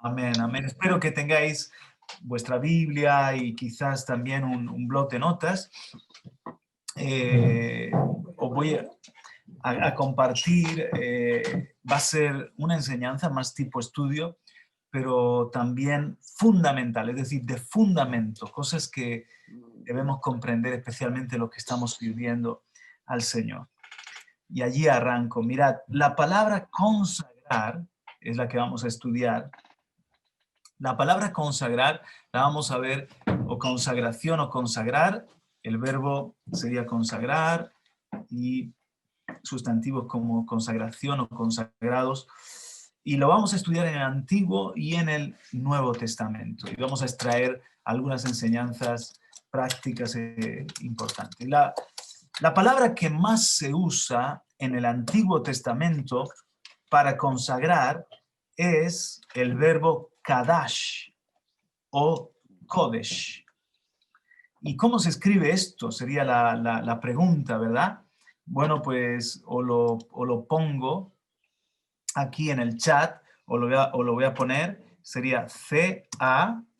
Amén, amén. Espero que tengáis vuestra Biblia y quizás también un blog de notas. Os voy a compartir, va a ser una enseñanza más tipo estudio, pero también fundamental, es decir, de fundamento, cosas que debemos comprender, especialmente los que estamos sirviendo al Señor. Y allí arranco. Mirad, la palabra consagrar es la que vamos a estudiar. La palabra consagrar la vamos a ver, o consagración o consagrar. El verbo sería consagrar y sustantivos como consagración o consagrados. Y lo vamos a estudiar en el Antiguo y en el Nuevo Testamento. Y vamos a extraer algunas enseñanzas prácticas importantes. La palabra que más se usa en el Antiguo Testamento para consagrar es el verbo kadash o kodesh. ¿Y cómo se escribe esto? Sería la pregunta, ¿verdad? Bueno, pues o lo pongo aquí en el chat, o lo voy a poner. Sería C-A-D-A-S-H,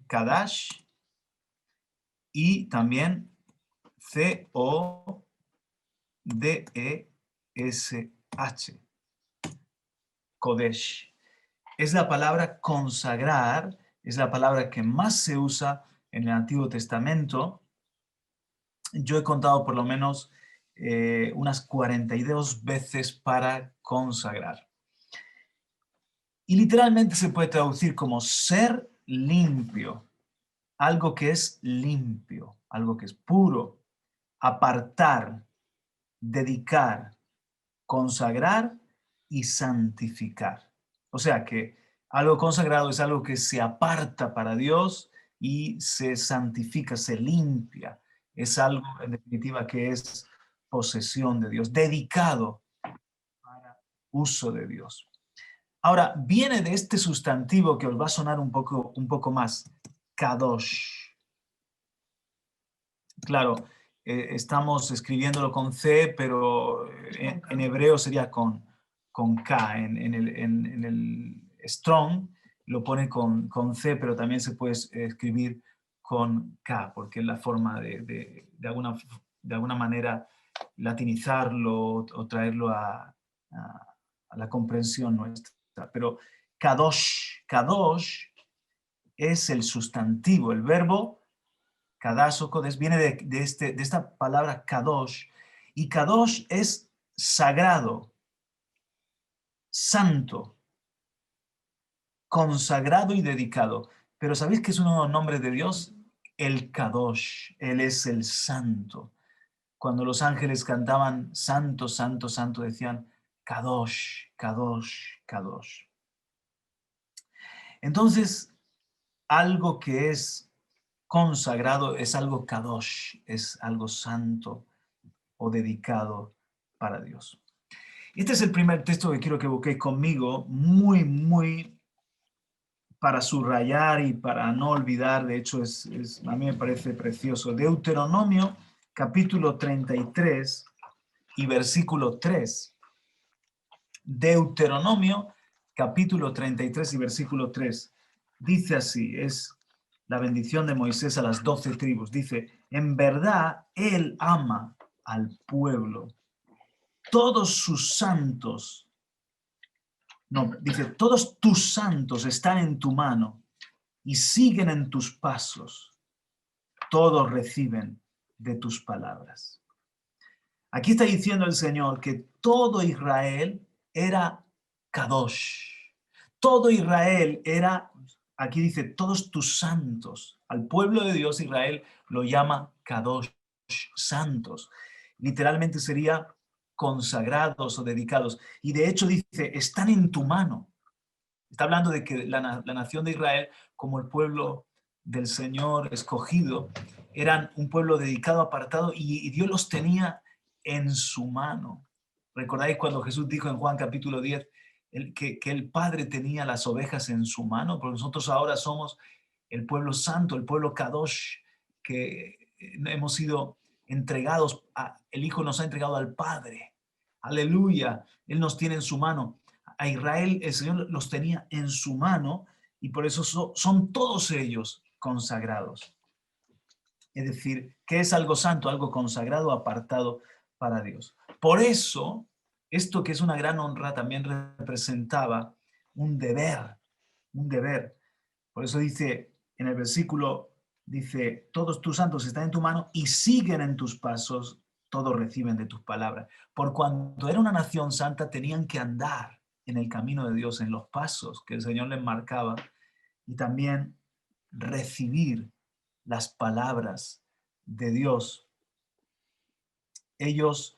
Kadash, y también C-O-D-E-S-H, Kodesh. Es la palabra consagrar, es la palabra que más se usa en el Antiguo Testamento. Yo he contado por lo menos unas 42 veces para consagrar. Y literalmente se puede traducir como ser limpio, algo que es limpio, algo que es puro, apartar, dedicar, consagrar y santificar. O sea que algo consagrado es algo que se aparta para Dios y se santifica, se limpia. Es algo, en definitiva, que es posesión de Dios, dedicado para uso de Dios. Ahora, viene de este sustantivo que os va a sonar un poco más, kadosh. Claro, estamos escribiéndolo con C, pero en hebreo sería con K. En el Strong lo pone con C, pero también se puede escribir con K, porque es la forma de alguna manera latinizarlo o traerlo a la comprensión nuestra. Pero kadosh es el sustantivo, el verbo Kadash o Kodesh viene de esta palabra Kadosh, y Kadosh es sagrado, santo, consagrado y dedicado. Pero ¿sabéis que es uno de los nombres de Dios? El Kadosh, Él es el santo. Cuando los ángeles cantaban santo, santo, santo, decían Kadosh, Kadosh, Kadosh. Entonces, algo que es consagrado es algo Kadosh, es algo santo o dedicado para Dios. Este es el primer texto que quiero que busquéis conmigo, muy para subrayar y para no olvidar. De hecho, a mí me parece precioso. Deuteronomio, capítulo 33 y versículo 3. Deuteronomio, capítulo 33 y versículo 3. Dice así, es la bendición de Moisés a las 12 tribus. Dice, en verdad, él ama al pueblo. Todos sus santos, no, dice, todos tus santos están en tu mano y siguen en tus pasos. Todos reciben de tus palabras. Aquí está diciendo el Señor que todo Israel era Kadosh. Todo Israel era, aquí dice, todos tus santos. Al pueblo de Dios, Israel lo llama Kadosh, santos. Literalmente sería consagrados o dedicados. Y de hecho dice, están en tu mano. Está hablando de que la nación de Israel, como el pueblo del Señor escogido, eran un pueblo dedicado, apartado, y Dios los tenía en su mano. ¿Recordáis cuando Jesús dijo en Juan capítulo 10 que el Padre tenía las ovejas en su mano? Porque nosotros ahora somos el pueblo santo, el pueblo Kadosh, que hemos sido entregados, el Hijo nos ha entregado al Padre. Aleluya, Él nos tiene en su mano. A Israel el Señor los tenía en su mano y por eso son todos ellos consagrados. Es decir, ¿qué es algo santo? Algo consagrado, apartado para Dios. Por eso, esto que es una gran honra también representaba un deber, un deber. Por eso dice en el versículo, dice, todos tus santos están en tu mano y siguen en tus pasos, todos reciben de tus palabras. Por cuanto era una nación santa, tenían que andar en el camino de Dios, en los pasos que el Señor les marcaba, y también recibir las palabras de Dios. Ellos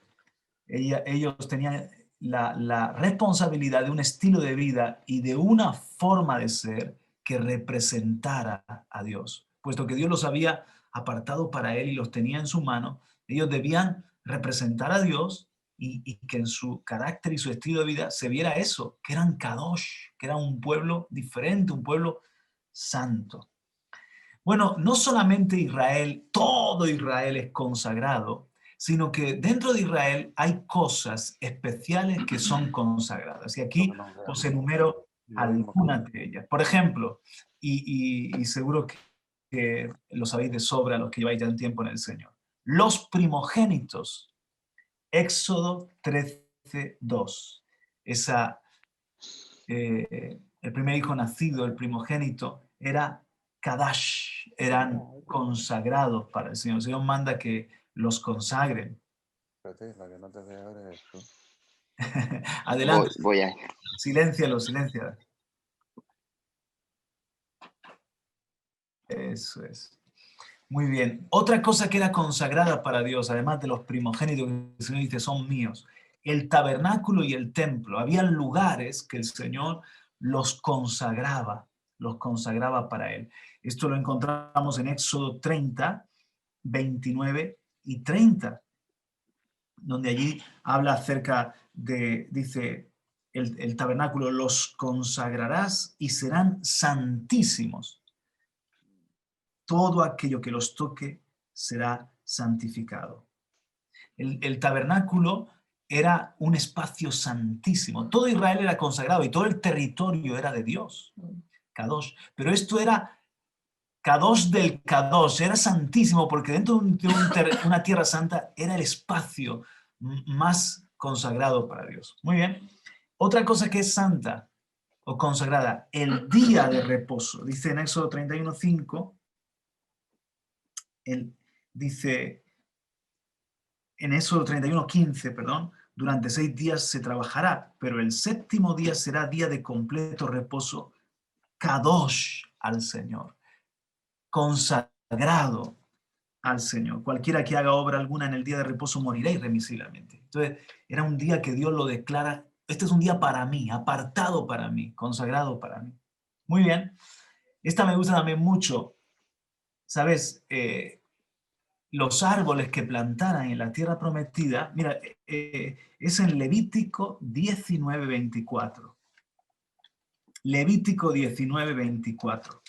tenían la responsabilidad de un estilo de vida y de una forma de ser que representara a Dios. Puesto que Dios los había apartado para Él y los tenía en su mano, ellos debían representar a Dios y que en su carácter y su estilo de vida se viera eso, que eran Kadosh, que era un pueblo diferente, un pueblo santo. Bueno, no solamente Israel, todo Israel es consagrado, sino que dentro de Israel hay cosas especiales que son consagradas. Y aquí os enumero algunas de ellas. Por ejemplo, y seguro que lo sabéis de sobra los que lleváis ya un tiempo en el Señor. Los primogénitos, Éxodo 13:2. El primer hijo nacido, el primogénito, era Kadash, eran consagrados para el Señor. El Señor manda que los consagren. Espérate, la que no te deja ver esto. Adelante, Voy ahí. siléncialo. Eso es. Muy bien. Otra cosa que era consagrada para Dios, además de los primogénitos que el Señor dice son míos, el tabernáculo y el templo. Había lugares que el Señor los consagraba para Él. Esto lo encontramos en Éxodo 30, 29 y 30, donde allí habla acerca de, dice, el tabernáculo, los consagrarás y serán santísimos. Todo aquello que los toque será santificado. El tabernáculo era un espacio santísimo. Todo Israel era consagrado y todo el territorio era de Dios, Kadosh. Pero esto era Kadosh del Kadosh, era santísimo porque dentro de una tierra santa era el espacio más consagrado para Dios. Muy bien. Otra cosa que es santa o consagrada, el día de reposo. Dice en Éxodo 31:5, dice en Éxodo 31:15, perdón, durante 6 días se trabajará, pero el séptimo día será día de completo reposo, Kadosh al Señor, consagrado al Señor. Cualquiera que haga obra alguna en el día de reposo morirá irremisiblemente. Entonces, era un día que Dios lo declara, este es un día para mí, apartado para mí, consagrado para mí. Muy bien. Esta me gusta también mucho. ¿Sabes? Los árboles que plantaran en la tierra prometida, mira, es en Levítico 19:24. Levítico 19:24.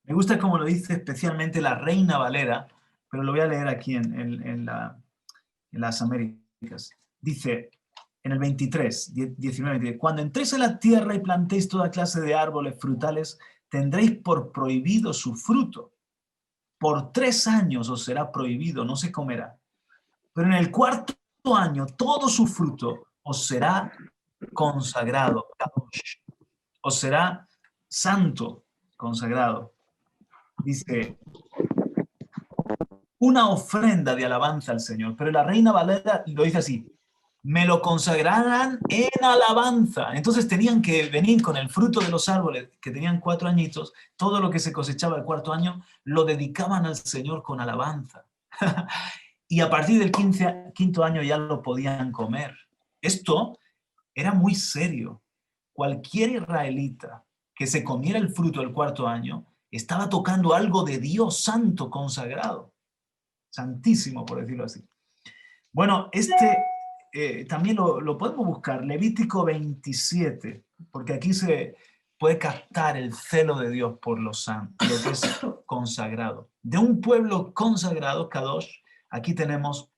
Me gusta cómo lo dice especialmente la Reina Valera, pero lo voy a leer aquí en las Américas. Dice en el 19, cuando entréis en la tierra y plantéis toda clase de árboles frutales, tendréis por prohibido su fruto. Por 3 años os será prohibido, no se comerá. Pero en el 4º año todo su fruto os será consagrado, os será santo, consagrado. Dice, una ofrenda de alabanza al Señor. Pero la Reina Valera lo dice así, me lo consagrarán en alabanza. Entonces tenían que venir con el fruto de los árboles que tenían 4 añitos, todo lo que se cosechaba el 4º año, lo dedicaban al Señor con alabanza. Y a partir del 5º año ya lo podían comer. Esto era muy serio. Cualquier israelita que se comiera el fruto del 4º año estaba tocando algo de Dios santo, consagrado. Santísimo, por decirlo así. Bueno, también lo podemos buscar, Levítico 27, porque aquí se puede captar el celo de Dios por lo santo, lo que es consagrado. De un pueblo consagrado, Kadosh, aquí tenemos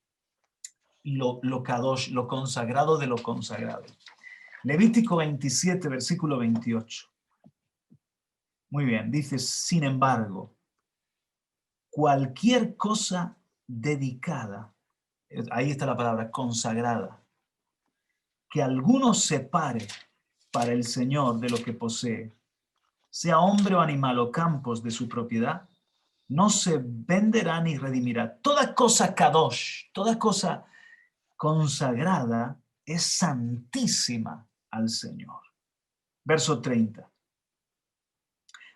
lo kadosh, lo consagrado de lo consagrado. Levítico 27, versículo 28. Muy bien, dice, sin embargo, cualquier cosa dedicada, ahí está la palabra, consagrada, que alguno separe para el Señor de lo que posee, sea hombre o animal o campos de su propiedad, no se venderá ni redimirá. Toda cosa kadosh, toda cosa consagrada es santísima al Señor. Verso 30.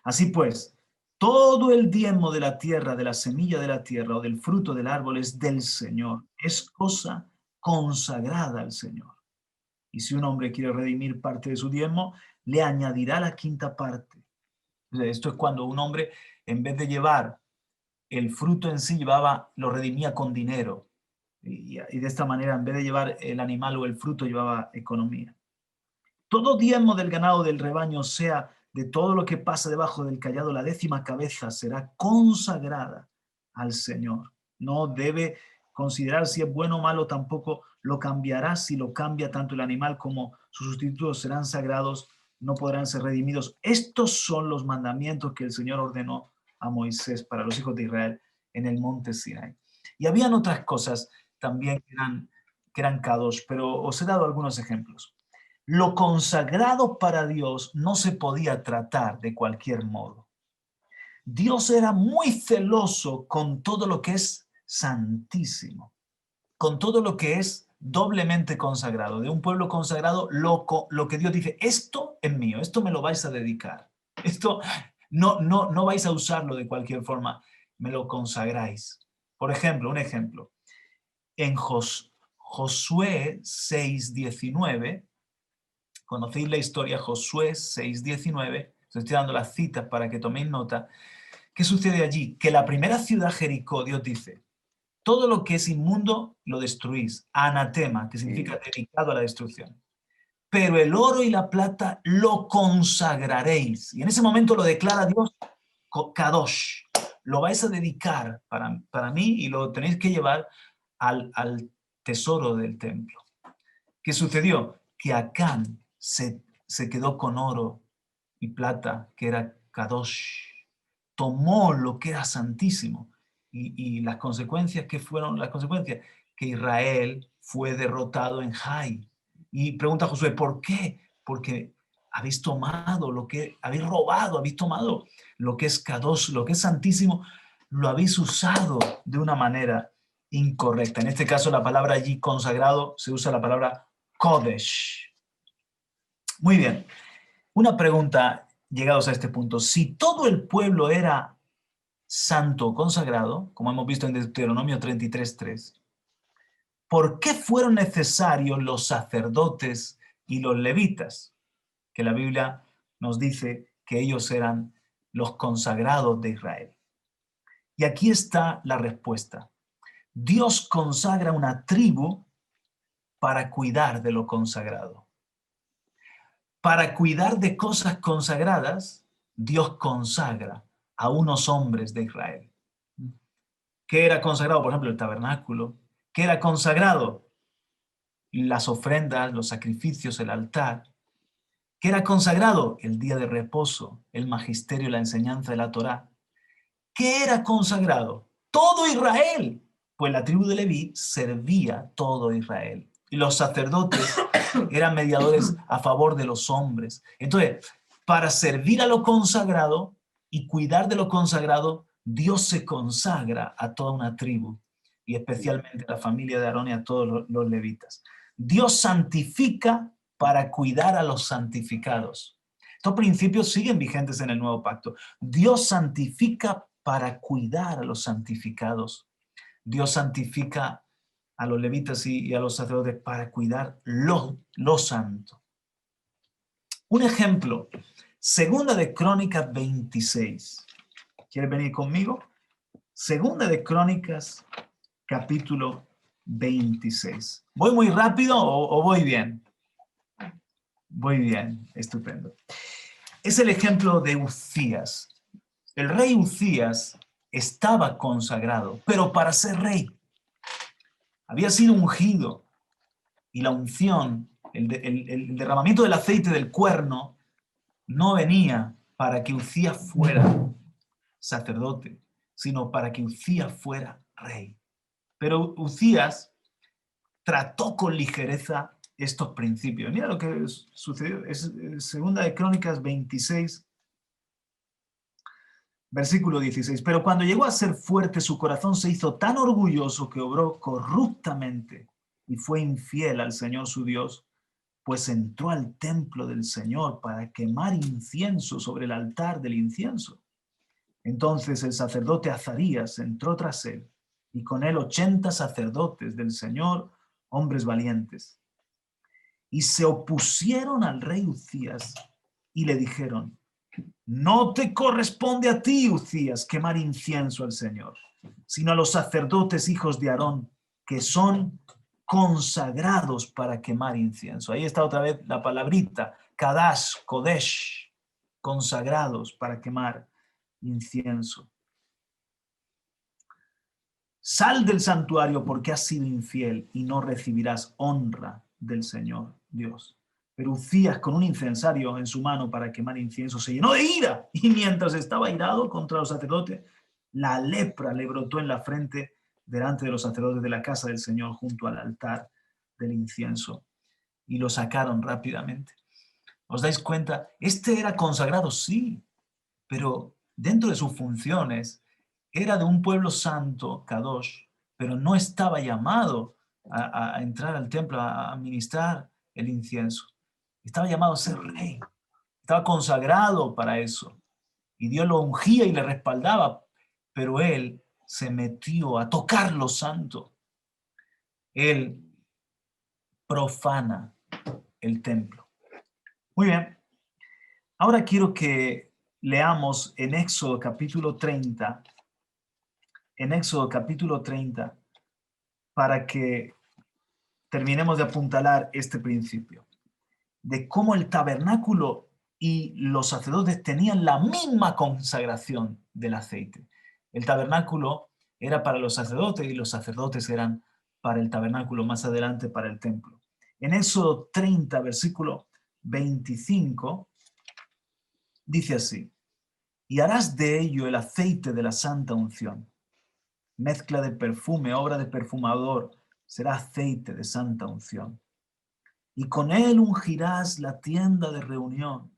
Así pues, todo el diezmo de la tierra, de la semilla de la tierra o del fruto del árbol es del Señor. Es cosa consagrada al Señor. Y si un hombre quiere redimir parte de su diezmo, le añadirá la quinta parte. Esto es cuando un hombre, en vez de llevar el fruto en sí, lo redimía con dinero. Y de esta manera, en vez de llevar el animal o el fruto, llevaba economía. Todo diezmo del ganado del rebaño, sea de todo lo que pasa debajo del cayado, la 10ª cabeza será consagrada al Señor. No debe considerar si es bueno o malo, tampoco lo cambiará. Si lo cambia, tanto el animal como sus sustitutos serán sagrados, no podrán ser redimidos. Estos son los mandamientos que el Señor ordenó a Moisés para los hijos de Israel en el monte Sinai. Y habían otras cosas también que eran kadosh, pero os he dado algunos ejemplos. Lo consagrado para Dios no se podía tratar de cualquier modo. Dios era muy celoso con todo lo que es santísimo, con todo lo que es doblemente consagrado. De un pueblo consagrado, lo que Dios dice, esto es mío, esto me lo vais a dedicar. Esto no vais a usarlo de cualquier forma, me lo consagráis. Por ejemplo, un ejemplo. En Josué 6:19, conocéis la historia, Josué 6:19, os estoy dando las citas para que toméis nota. ¿Qué sucede allí? Que la primera ciudad, Jericó, Dios dice, todo lo que es inmundo lo destruís, anatema, que significa dedicado a la destrucción. Pero el oro y la plata lo consagraréis. Y en ese momento lo declara Dios, kadosh, lo vais a dedicar para mí y lo tenéis que llevar al tesoro del templo. ¿Qué sucedió? Que Acán se quedó con oro y plata, que era kadosh. Tomó lo que era santísimo. Y las consecuencias, ¿qué fueron las consecuencias? Que Israel fue derrotado en Jai. Y pregunta Josué, ¿por qué? Porque habéis tomado habéis robado, habéis tomado lo que es kadosh, lo que es santísimo, lo habéis usado de una manera incorrecta. En este caso, la palabra allí consagrado, se usa la palabra Kodesh. Muy bien. Una pregunta, llegados a este punto. Si todo el pueblo era santo, consagrado, como hemos visto en Deuteronomio 33:3, ¿por qué fueron necesarios los sacerdotes y los levitas? Que la Biblia nos dice que ellos eran los consagrados de Israel. Y aquí está la respuesta. Dios consagra una tribu para cuidar de lo consagrado. Para cuidar de cosas consagradas, Dios consagra a unos hombres de Israel. ¿Qué era consagrado? Por ejemplo, el tabernáculo. ¿Qué era consagrado? Las ofrendas, los sacrificios, el altar. ¿Qué era consagrado? El día de reposo, el magisterio, la enseñanza de la Torá. ¿Qué era consagrado? Todo Israel. Pues la tribu de Leví servía todo Israel. Y los sacerdotes eran mediadores a favor de los hombres. Entonces, para servir a lo consagrado y cuidar de lo consagrado, Dios se consagra a toda una tribu, y especialmente a la familia de Aarón y a todos los levitas. Dios santifica para cuidar a los santificados. Estos principios siguen vigentes en el Nuevo Pacto. Dios santifica para cuidar a los santificados. Dios santifica a los levitas y a los sacerdotes para cuidar lo santo. Un ejemplo, Segunda de Crónicas 26. ¿Quieres venir conmigo? Segunda de Crónicas, capítulo 26. ¿Voy muy rápido o voy bien? Voy bien, estupendo. Es el ejemplo de Uzías. El rey Uzías estaba consagrado, pero para ser rey. Había sido ungido y la unción, el derramamiento del aceite del cuerno no venía para que Uzías fuera sacerdote, sino para que Uzías fuera rey. Pero Uzías trató con ligereza estos principios. Mira lo que sucedió. Es Segunda de Crónicas 26, versículo 16. Pero cuando llegó a ser fuerte, su corazón se hizo tan orgulloso que obró corruptamente y fue infiel al Señor su Dios, pues entró al templo del Señor para quemar incienso sobre el altar del incienso. Entonces el sacerdote Azarías entró tras él, y con él 80 sacerdotes del Señor, hombres valientes. Y se opusieron al rey Uzías y le dijeron: no te corresponde a ti, Uzías, quemar incienso al Señor, sino a los sacerdotes hijos de Aarón, que son consagrados para quemar incienso. Ahí está otra vez la palabrita, Kadash, Kodesh, consagrados para quemar incienso. Sal del santuario porque has sido infiel y no recibirás honra del Señor Dios. Pero Uzías, con un incensario en su mano para quemar incienso, se llenó de ira, y mientras estaba irado contra los sacerdotes, la lepra le brotó en la frente delante de los sacerdotes de la casa del Señor junto al altar del incienso, y lo sacaron rápidamente. ¿Os dais cuenta? Este era consagrado, sí, pero dentro de sus funciones era de un pueblo santo, Kadosh, pero no estaba llamado a entrar al templo a ministrar el incienso. Estaba llamado a ser rey, estaba consagrado para eso. Y Dios lo ungía y le respaldaba, pero él se metió a tocar lo santo. Él profana el templo. Muy bien. Ahora quiero que leamos en Éxodo capítulo 30, para que terminemos de apuntalar este principio, de cómo el tabernáculo y los sacerdotes tenían la misma consagración del aceite. El tabernáculo era para los sacerdotes y los sacerdotes eran para el tabernáculo, más adelante para el templo. En Éxodo 30, versículo 25, dice así: y harás de ello el aceite de la santa unción. Mezcla de perfume, obra de perfumador, será aceite de santa unción. Y con él ungirás la tienda de reunión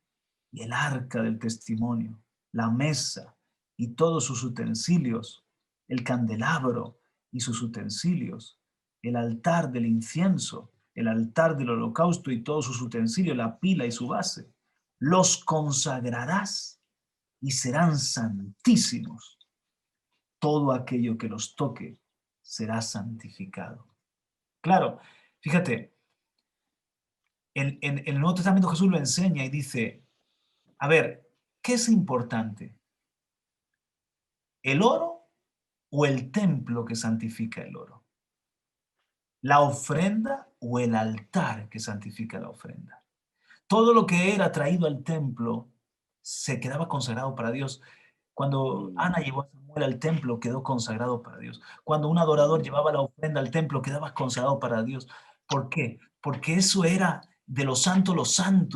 y el arca del testimonio, la mesa y todos sus utensilios, el candelabro y sus utensilios, el altar del incienso, el altar del holocausto y todos sus utensilios, la pila y su base. Los consagrarás y serán santísimos. Todo aquello que los toque será santificado. Claro, fíjate, en el Nuevo Testamento Jesús lo enseña y dice: a ver, ¿qué es importante? ¿El oro o el templo que santifica el oro? ¿La ofrenda o el altar que santifica la ofrenda? Todo lo que era traído al templo se quedaba consagrado para Dios. Cuando Ana llevó a Samuel al templo, quedó consagrado para Dios. Cuando un adorador llevaba la ofrenda al templo, quedaba consagrado para Dios. ¿Por qué? Porque eso era de lo santo,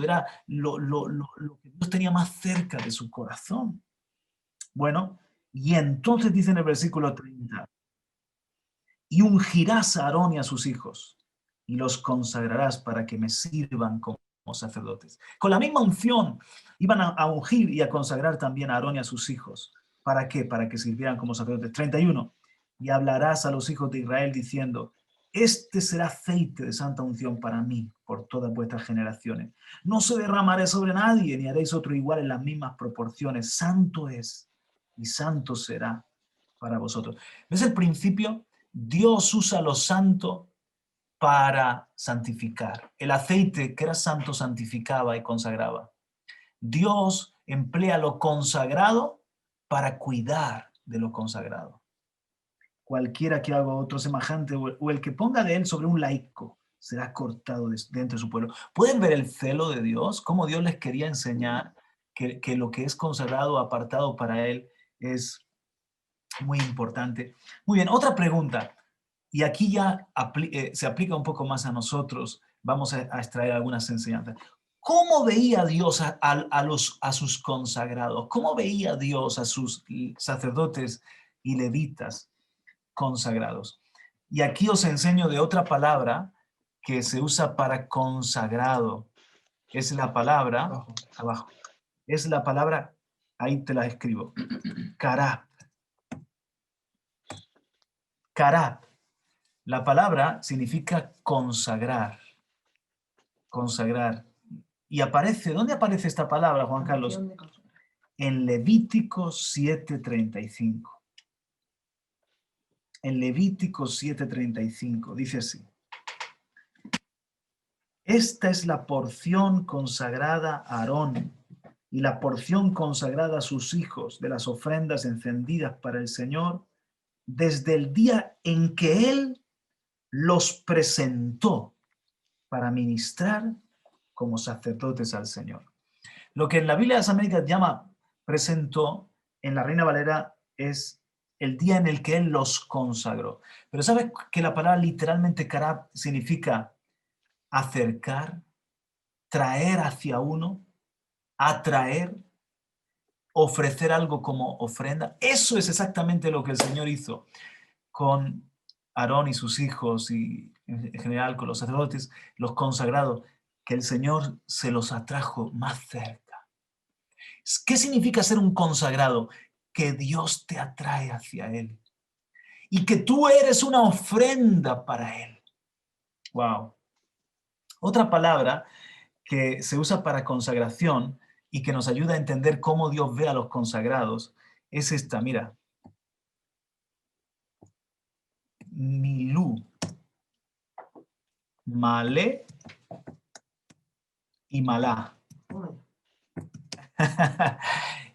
era lo que Dios tenía más cerca de su corazón. Bueno, y entonces dice en el versículo 30, y ungirás a Aarón y a sus hijos, y los consagrarás para que me sirvan como sacerdotes. Con la misma unción iban a ungir y a consagrar también a Aarón y a sus hijos. ¿Para qué? Para que sirvieran como sacerdotes. 31. Y hablarás a los hijos de Israel diciendo: este será aceite de santa unción para mí por todas vuestras generaciones. No se derramaré sobre nadie, ni haréis otro igual en las mismas proporciones. Santo es y santo será para vosotros. ¿Ves el principio? Dios usa lo santo para santificar. El aceite que era santo santificaba y consagraba. Dios emplea lo consagrado para cuidar de lo consagrado. Cualquiera que haga otro semejante o el que ponga de él sobre un laico será cortado de entre su pueblo. ¿Pueden ver el celo de Dios? Cómo Dios les quería enseñar que lo que es consagrado, apartado para él, es muy importante. Muy bien, otra pregunta. Y aquí ya se aplica un poco más a nosotros. Vamos a extraer algunas enseñanzas. ¿Cómo veía Dios a sus consagrados? ¿Cómo veía Dios a sus sacerdotes y levitas consagrados? Y aquí os enseño de otra palabra que se usa para consagrado. Es la palabra, abajo, es la palabra, ahí te la escribo, karab. Karab. La palabra significa consagrar. Consagrar. Y aparece, ¿dónde aparece esta palabra, Juan Carlos? En Levítico 7:35. En Levítico 7:35 dice así: esta es la porción consagrada a Aarón y la porción consagrada a sus hijos de las ofrendas encendidas para el Señor desde el día en que Él los presentó para ministrar como sacerdotes al Señor. Lo que en la Biblia de las Américas llama presentó, en la Reina Valera es el día en el que Él los consagró. Pero ¿sabes que la palabra literalmente karab significa acercar, traer hacia uno, atraer, ofrecer algo como ofrenda? Eso es exactamente lo que el Señor hizo con Aarón y sus hijos y en general con los sacerdotes, los consagrados, que el Señor se los atrajo más cerca. ¿Qué significa ser un consagrado? Que Dios te atrae hacia Él y que tú eres una ofrenda para Él. Wow. Otra palabra que se usa para consagración y que nos ayuda a entender cómo Dios ve a los consagrados es esta, mira. Milú. Malé y malá.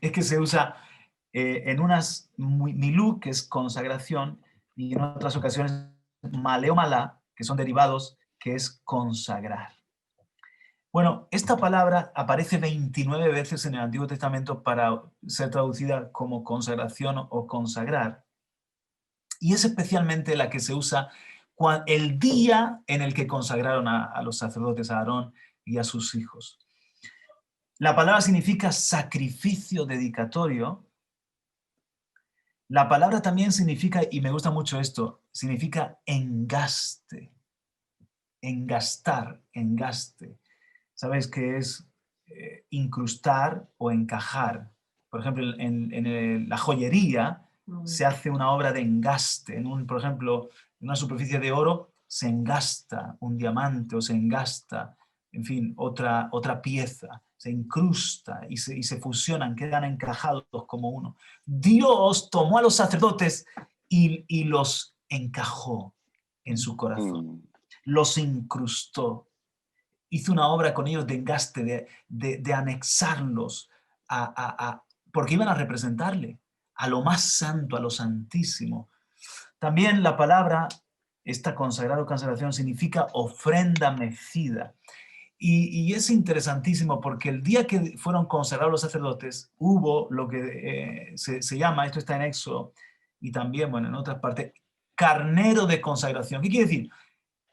Es que se usa en unas milú, que es consagración, y en otras ocasiones malé o malá, que son derivados, que es consagrar. Bueno, esta palabra aparece 29 veces en el Antiguo Testamento para ser traducida como consagración o consagrar. Y es especialmente la que se usa el día en el que consagraron a los sacerdotes, a Aarón y a sus hijos. La palabra significa sacrificio dedicatorio. La palabra también significa, y me gusta mucho esto, significa engaste. Engastar, engaste. ¿Sabes qué es incrustar o encajar? Por ejemplo, en la joyería se hace una obra de engaste. Por ejemplo, en una superficie de oro se engasta un diamante o se engasta, en fin, otra pieza. Se incrusta y se fusionan, quedan encajados como uno. Dios tomó a los sacerdotes y los encajó en su corazón. Los incrustó. Hizo una obra con ellos de engaste, de anexarlos, porque iban a representarle a lo más santo, a lo santísimo. También la palabra, esta consagrado, consagración, significa ofrenda mecida. Y es interesantísimo porque el día que fueron consagrados los sacerdotes, hubo lo que se llama, esto está en Éxodo, y también, bueno, en otras partes, carnero de consagración. ¿Qué quiere decir?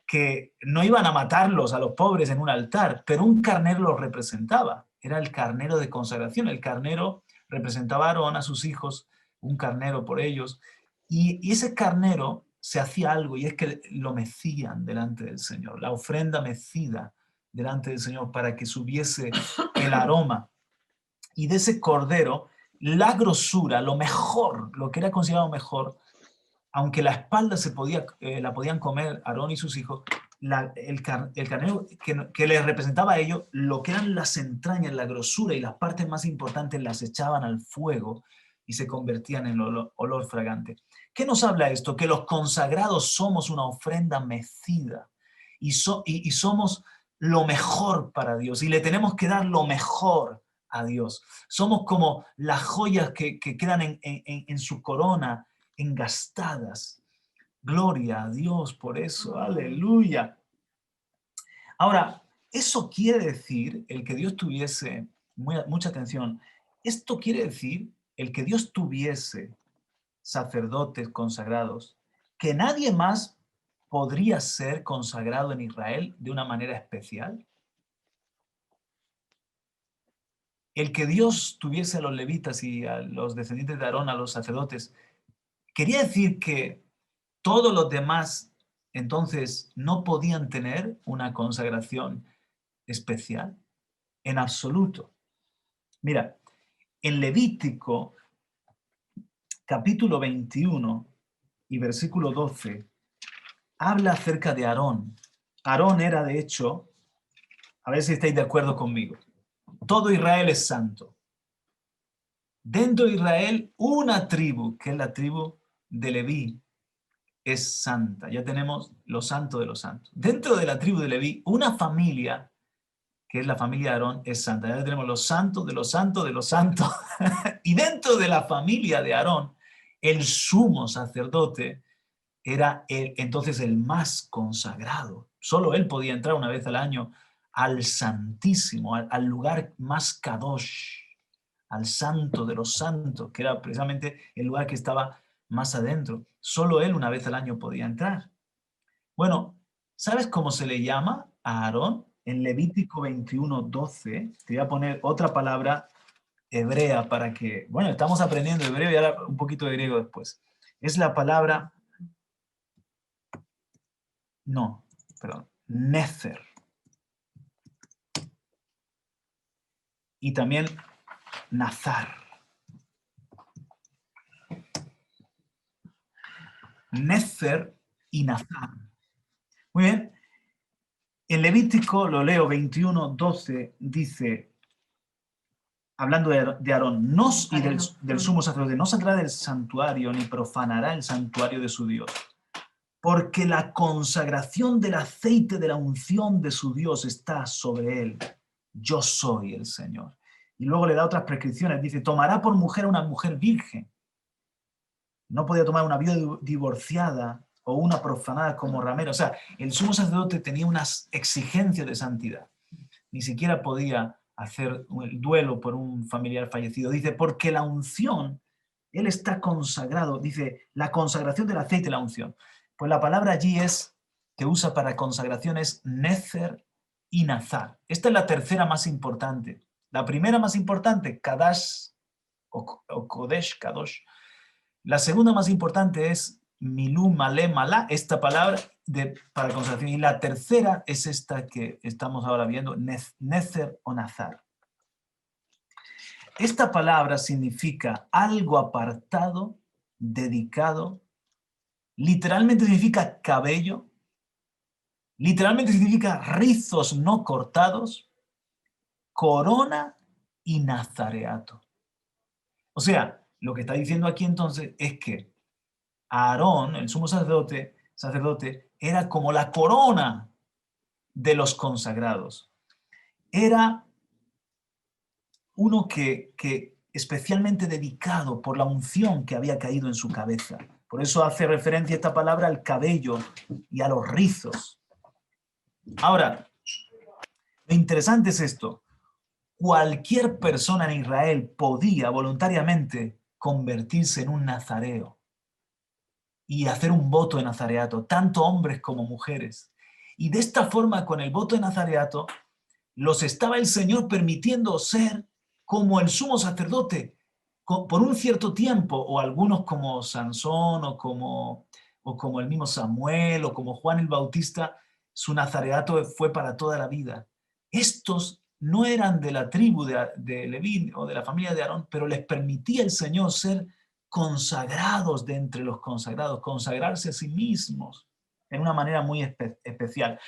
Que no iban a matarlos a los pobres en un altar, pero un carnero los representaba. Era el carnero de consagración. El carnero representaba a Aarón, a sus hijos, un carnero por ellos. Y ese carnero se hacía algo, y es que lo mecían delante del Señor, la ofrenda mecida delante del Señor para que subiese el aroma. Y de ese cordero, la grosura, lo mejor, lo que era considerado mejor, aunque la espalda la podían comer Aarón y sus hijos, el carnero que les representaba a ellos, lo que eran las entrañas, la grosura y las partes más importantes las echaban al fuego y se convertían en olor fragante. ¿Qué nos habla esto? Que los consagrados somos una ofrenda mecida y somos lo mejor para Dios y le tenemos que dar lo mejor a Dios. Somos como las joyas que quedan en su corona, engastadas. Gloria a Dios por eso, aleluya. Ahora, eso quiere decir, el que Dios tuviese, mucha atención, esto quiere decir, el que Dios tuviese sacerdotes consagrados, que nadie más podría ser consagrado en Israel de una manera especial? El que Dios tuviese a los levitas y a los descendientes de Aarón, a los sacerdotes, ¿quería decir que todos los demás entonces no podían tener una consagración especial? En absoluto. Mira, en Levítico capítulo 21 y versículo 12 habla acerca de Aarón. Aarón era, de hecho, a ver si estáis de acuerdo conmigo, todo Israel es santo. Dentro de Israel, una tribu, que es la tribu de Leví, es santa. Ya tenemos los santos de los santos. Dentro de la tribu de Leví, una familia, que es la familia de Aarón, es santa. Ya tenemos los santos de los santos de los santos. Y dentro de la familia de Aarón, el sumo sacerdote era entonces el más consagrado. Solo él podía entrar una vez al año al Santísimo, al lugar más kadosh, al santo de los santos, que era precisamente el lugar que estaba más adentro. Solo él una vez al año podía entrar. Bueno, ¿sabes cómo se le llama a Aarón? En Levítico 21:12, te voy a poner otra palabra hebrea para que, bueno, estamos aprendiendo hebreo y ahora un poquito de griego después. Es la palabra, no, perdón, Nefer. Y también Nazar. Nefer y Nazar. Muy bien. En Levítico, lo leo, 21:12, dice, hablando de Aarón, y del sumo sacerdote, no saldrá del santuario ni profanará el santuario de su Dios, porque la consagración del aceite de la unción de su Dios está sobre él. Yo soy el Señor. Y luego le da otras prescripciones. Dice, tomará por mujer a una mujer virgen. No podía tomar una viuda divorciada o una profanada como ramera. O sea, el sumo sacerdote tenía unas exigencias de santidad. Ni siquiera podía hacer el duelo por un familiar fallecido. Dice, porque la unción, él está consagrado. Dice, la consagración del aceite, la unción. Pues la palabra allí que usa para consagración es Nefer y Nazar. Esta es la tercera más importante. La primera más importante, Kadash o Kodesh, Kadosh. La segunda más importante es Milú, Malé, Malá, esta palabra para consagración. Y la tercera es esta que estamos ahora viendo, Nefer o Nazar. Esta palabra significa algo apartado, dedicado, literalmente significa cabello, literalmente significa rizos no cortados, corona y nazareato. O sea, lo que está diciendo aquí entonces es que Aarón, el sumo sacerdote, era como la corona de los consagrados. Era uno que especialmente dedicado por la unción que había caído en su cabeza. Por eso hace referencia esta palabra al cabello y a los rizos. Ahora, lo interesante es esto. Cualquier persona en Israel podía voluntariamente convertirse en un nazareo y hacer un voto de nazareato, tanto hombres como mujeres. Y de esta forma, con el voto de nazareato, los estaba el Señor permitiendo ser como el sumo sacerdote por un cierto tiempo, o algunos como Sansón, o como el mismo Samuel, o como Juan el Bautista, su nazareato fue para toda la vida. Estos no eran de la tribu de Leví o de la familia de Aarón, pero les permitía el Señor ser consagrados de entre los consagrados, consagrarse a sí mismos en una manera muy especial.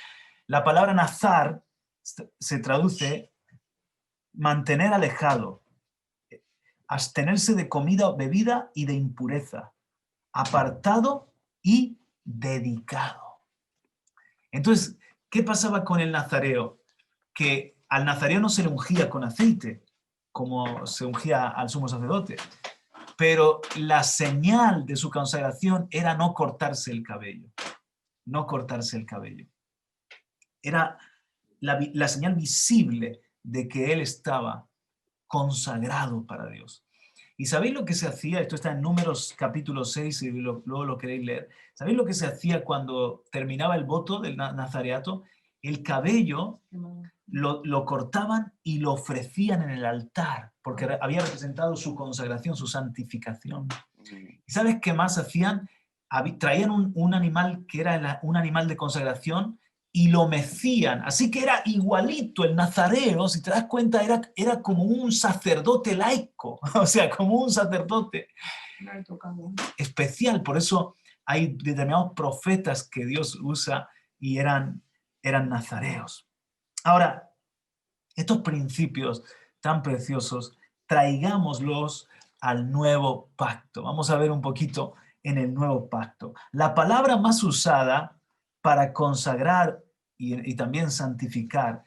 La palabra nazar se traduce mantener alejado, abstenerse de comida o bebida y de impureza, apartado y dedicado. Entonces, ¿qué pasaba con el nazareo? Que al nazareo no se le ungía con aceite, como se ungía al sumo sacerdote, pero la señal de su consagración era no cortarse el cabello, no cortarse el cabello. Era la señal visible de que él estaba consagrado para Dios. ¿Y sabéis lo que se hacía? Esto está en Números capítulo 6, y luego lo queréis leer. ¿Sabéis lo que se hacía cuando terminaba el voto del nazareato? El cabello lo cortaban y lo ofrecían en el altar, porque había representado su consagración, su santificación. ¿Y sabes qué más hacían? Traían un animal que era un animal de consagración y lo mecían, así que era igualito el nazareo, si te das cuenta, era como un sacerdote laico, o sea, como un sacerdote especial. Por eso hay determinados profetas que Dios usa y eran nazareos. Ahora, estos principios tan preciosos, traigámoslos al nuevo pacto. Vamos a ver un poquito en el nuevo pacto. La palabra más usada para consagrar y también santificar,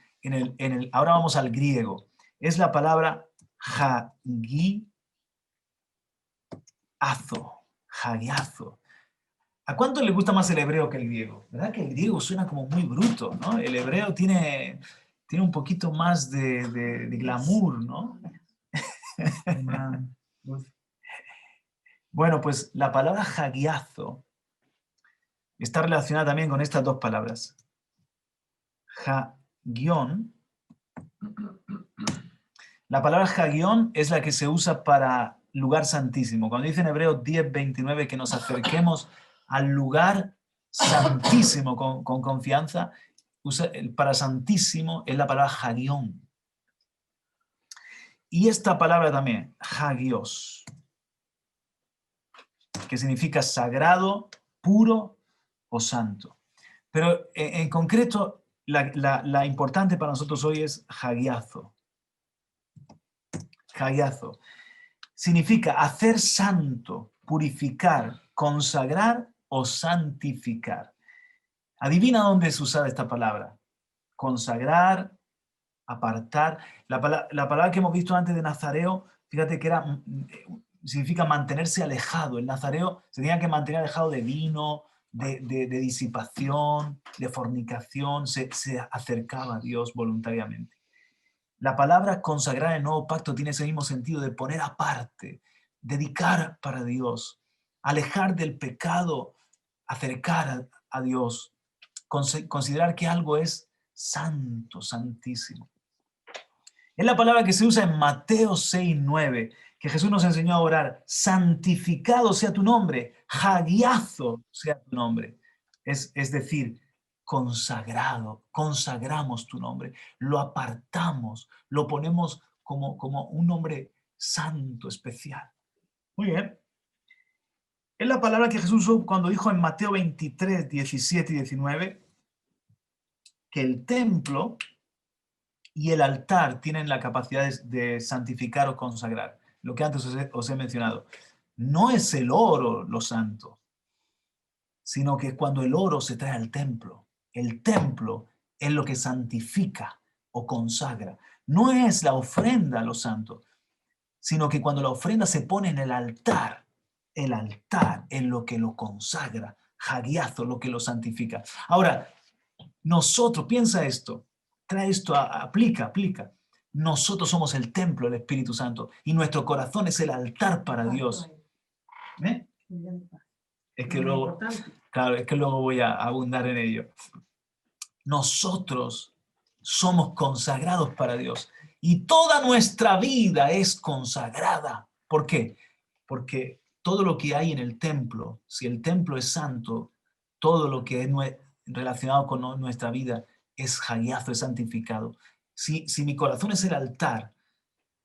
ahora vamos al griego, es la palabra hagiazo. Hagiazo. ¿A cuánto le gusta más el hebreo que el griego? ¿Verdad que el griego suena como muy bruto, ¿no? El hebreo tiene un poquito más de glamour, ¿no? Bueno, pues la palabra hagiazo está relacionada también con estas dos palabras. Hagión. La palabra hagión es la que se usa para lugar santísimo. Cuando dice en Hebreos 10:29 que nos acerquemos al lugar santísimo con confianza, para santísimo es la palabra hagión. Y esta palabra también, hagios, que significa sagrado, puro o santo. Pero en concreto, la importante para nosotros hoy es hagiazo. Hagiazo. Significa hacer santo, purificar, consagrar o santificar. Adivina dónde es usada esta palabra. Consagrar, apartar. La palabra que hemos visto antes de nazareo, fíjate que significa mantenerse alejado. El nazareo se tenía que mantener alejado de vino, de disipación, de fornicación, se acercaba a Dios voluntariamente. La palabra consagrar en el nuevo pacto tiene ese mismo sentido de poner aparte, dedicar para Dios, alejar del pecado, acercar a Dios, considerar que algo es santo, santísimo. Es la palabra que se usa en Mateo 6:9, que Jesús nos enseñó a orar: santificado sea tu nombre, hagiazo sea tu nombre. Es decir, consagrado, consagramos tu nombre, lo apartamos, lo ponemos como un nombre santo, especial. Muy bien. Es la palabra que Jesús usó cuando dijo en Mateo 23, 17 y 19 que el templo y el altar tienen la capacidad de santificar o consagrar. Lo que antes os he mencionado. No es el oro lo santo, sino que cuando el oro se trae al templo, el templo es lo que santifica o consagra. No es la ofrenda lo santo, sino que cuando la ofrenda se pone en el altar es lo que lo consagra, hagiazo, lo que lo santifica. Ahora, nosotros, piensa esto, trae esto, aplica. Nosotros somos el templo del Espíritu Santo y nuestro corazón es el altar para Dios. ¿Eh? Es que luego, claro, es que luego voy a abundar en ello. Nosotros somos consagrados para Dios y toda nuestra vida es consagrada. ¿Por qué? Porque todo lo que hay en el templo, si el templo es santo, todo lo que es relacionado con nuestra vida es hagiazo, es santificado. Si mi corazón es el altar,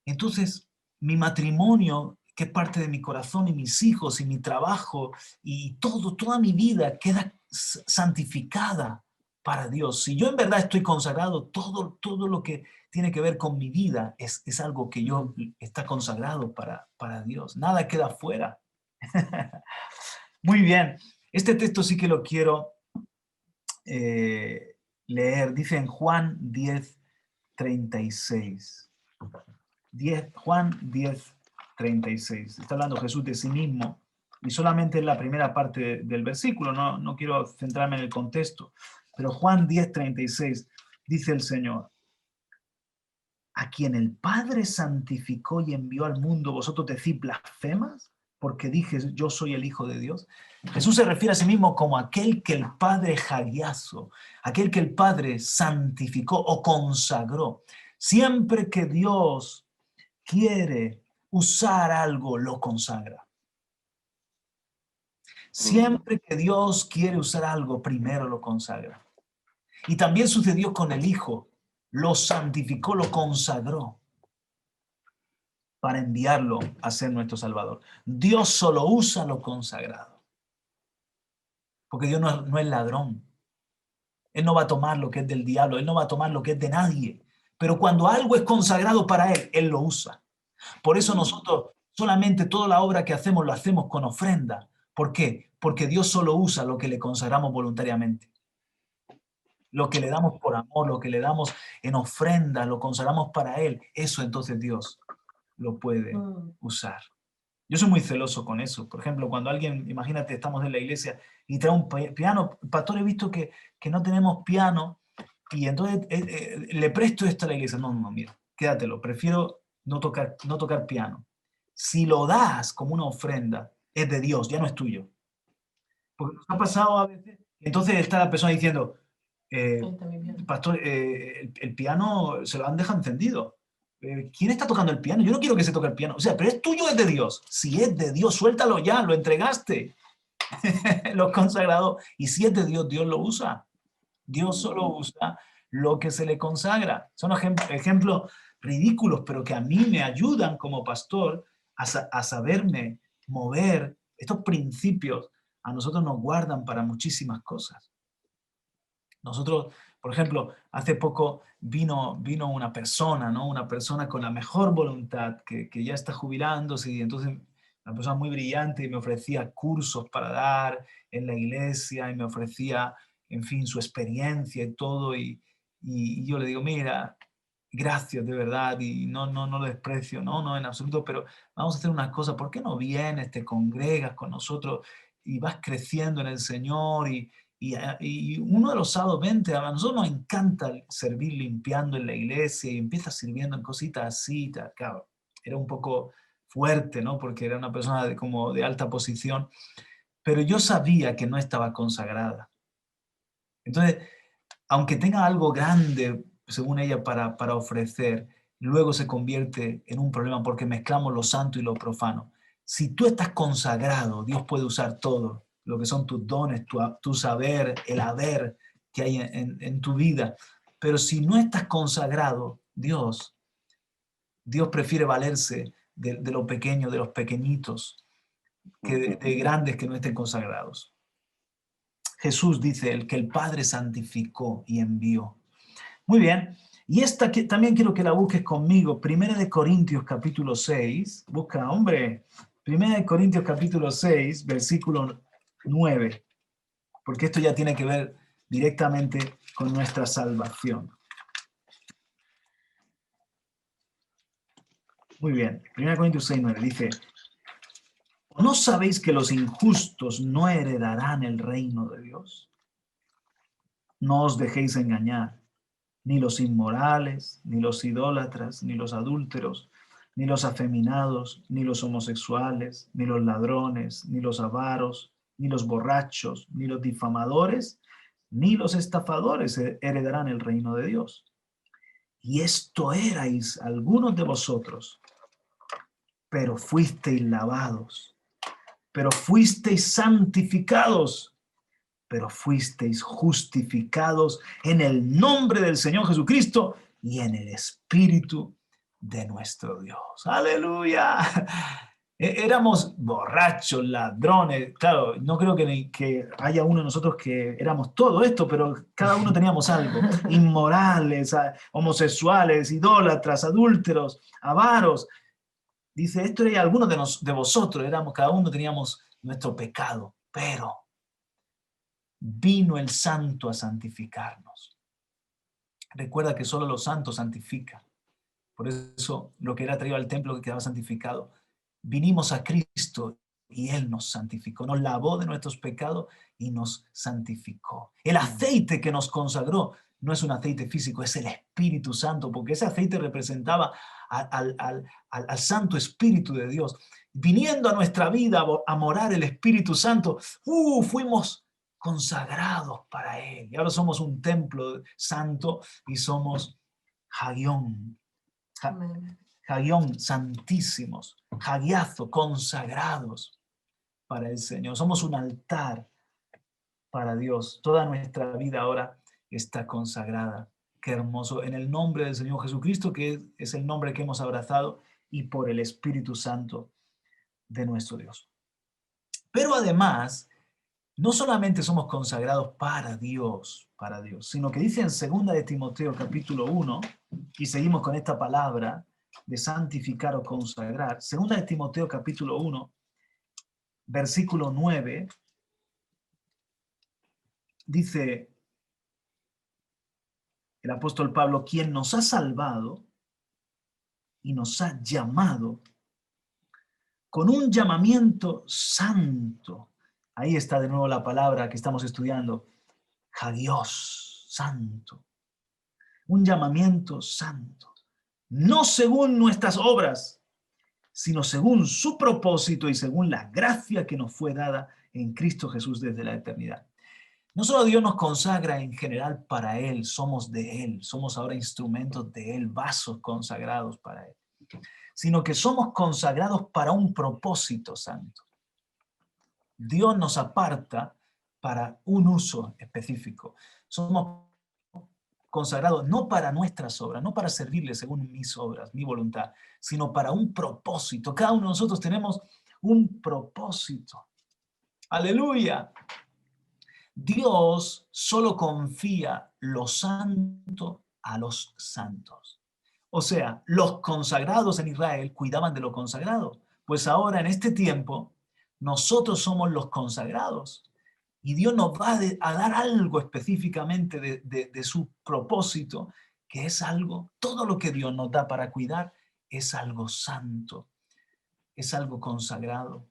entonces mi matrimonio, que es parte de mi corazón, y mis hijos, y mi trabajo, y toda mi vida queda santificada para Dios. Si yo en verdad estoy consagrado, todo lo que tiene que ver con mi vida es algo que está consagrado para Dios. Nada queda fuera. Muy bien. Este texto sí que lo quiero leer. Dice en Juan 10:36. Juan 10:36. Está hablando Jesús de sí mismo y solamente en la primera parte del versículo, no quiero centrarme en el contexto, pero Juan 10:36 dice el Señor: a quien el Padre santificó y envió al mundo, vosotros decís blasfemas, porque dije yo soy el Hijo de Dios. Jesús se refiere a sí mismo como aquel que el Padre hagiazo, aquel que el Padre santificó o consagró. Siempre que Dios quiere usar algo, lo consagra. Siempre que Dios quiere usar algo, primero lo consagra. Y también sucedió con el Hijo. Lo santificó, lo consagró para enviarlo a ser nuestro Salvador. Dios solo usa lo consagrado. Porque Dios no es ladrón. Él no va a tomar lo que es del diablo. Él no va a tomar lo que es de nadie. Pero cuando algo es consagrado para Él, Él lo usa. Por eso nosotros solamente toda la obra que hacemos lo hacemos con ofrenda. ¿Por qué? Porque Dios solo usa lo que le consagramos voluntariamente. Lo que le damos por amor, lo que le damos en ofrenda, lo consagramos para Él. Eso entonces Dios lo puede usar. Yo soy muy celoso con eso. Por ejemplo, cuando alguien, imagínate, estamos en la iglesia y trae un piano, pastor, he visto que no tenemos piano y entonces le presto esto a la iglesia. No, mira, quédatelo, prefiero no tocar piano. Si lo das como una ofrenda, es de Dios, ya no es tuyo. Porque nos ha pasado a veces, entonces está la persona diciendo, pastor, el piano se lo han dejado encendido. ¿Quién está tocando el piano? Yo no quiero que se toque el piano. O sea, pero es tuyo, es de Dios. Si es de Dios, suéltalo ya, lo entregaste. Lo consagrado. Y si es de Dios, Dios lo usa. Dios solo usa lo que se le consagra. Son ejemplos ridículos, pero que a mí me ayudan como pastor a saberme mover. Estos principios a nosotros nos guardan para muchísimas cosas. Nosotros, por ejemplo, hace poco vino una persona, ¿no? Una persona con la mejor voluntad, que ya está jubilándose, y entonces una persona muy brillante, y me ofrecía cursos para dar en la iglesia, y me ofrecía, en fin, su experiencia y todo, y yo le digo, mira, gracias de verdad, y no lo desprecio, no, en absoluto, pero vamos a hacer una cosa, ¿por qué no vienes, te congregas con nosotros y vas creciendo en el Señor? Y uno de los sábados, vente, a nosotros nos encanta servir limpiando en la iglesia, y empieza sirviendo en cositas así, claro, era un poco fuerte, ¿no? Porque era una persona como de alta posición, pero yo sabía que no estaba consagrada. Entonces, aunque tenga algo grande, según ella, para ofrecer, luego se convierte en un problema porque mezclamos lo santo y lo profano. Si tú estás consagrado, Dios puede usar todo, lo que son tus dones, tu saber, el haber que hay en tu vida. Pero si no estás consagrado, Dios prefiere valerse de lo pequeño, de los pequeñitos, que de grandes que no estén consagrados. Jesús dice, el que el Padre santificó y envió. Muy bien, y esta que también quiero que la busques conmigo, 1 Corintios capítulo 6, busca, hombre, 1 Corintios capítulo 6, versículo 9, porque esto ya tiene que ver directamente con nuestra salvación. Muy bien, 1 Corintios 6, 9 dice, ¿o no sabéis que los injustos no heredarán el reino de Dios? No os dejéis engañar. Ni los inmorales, ni los idólatras, ni los adúlteros, ni los afeminados, ni los homosexuales, ni los ladrones, ni los avaros, ni los borrachos, ni los difamadores, ni los estafadores heredarán el reino de Dios. Y esto erais algunos de vosotros, pero fuisteis lavados, pero fuisteis santificados, pero fuisteis justificados en el nombre del Señor Jesucristo y en el Espíritu de nuestro Dios. ¡Aleluya! Éramos borrachos, ladrones. Claro, no creo que haya uno de nosotros que éramos todo esto, pero cada uno teníamos algo. Inmorales, homosexuales, idólatras, adúlteros, avaros. Dice, esto era algunos de vosotros, cada uno teníamos nuestro pecado, pero vino el santo a santificarnos. Recuerda que solo los santos santifican. Por eso lo que era traído al templo que quedaba santificado. Vinimos a Cristo y Él nos santificó, nos lavó de nuestros pecados y nos santificó. El aceite que nos consagró no es un aceite físico, es el Espíritu Santo, porque ese aceite representaba al Santo Espíritu de Dios. Viniendo a nuestra vida a morar el Espíritu Santo, fuimos consagrados para Él. Y ahora somos un templo santo y somos Hagión. Hagión, santísimos. Hagiazo, consagrados para el Señor. Somos un altar para Dios. Toda nuestra vida ahora está consagrada. Qué hermoso. En el nombre del Señor Jesucristo, que es el nombre que hemos abrazado, y por el Espíritu Santo de nuestro Dios. Pero además, no solamente somos consagrados para Dios, sino que dice en 2 de Timoteo capítulo 1, y seguimos con esta palabra de santificar o consagrar. 2 de Timoteo capítulo 1, versículo 9, dice el apóstol Pablo, quien nos ha salvado y nos ha llamado con un llamamiento santo. Ahí está de nuevo la palabra que estamos estudiando, Dios santo. Un llamamiento santo. No según nuestras obras, sino según su propósito y según la gracia que nos fue dada en Cristo Jesús desde la eternidad. No solo Dios nos consagra en general para Él, somos de Él, somos ahora instrumentos de Él, vasos consagrados para Él, sino que somos consagrados para un propósito santo. Dios nos aparta para un uso específico. Somos consagrados no para nuestras obras, no para servirle según mis obras, mi voluntad, sino para un propósito. Cada uno de nosotros tenemos un propósito. ¡Aleluya! Dios solo confía lo santo a los santos. O sea, los consagrados en Israel cuidaban de lo consagrado. Pues ahora, en este tiempo, nosotros somos los consagrados. Y Dios nos va a dar algo específicamente de su propósito, que es algo, todo lo que Dios nos da para cuidar es algo santo, es algo consagrado.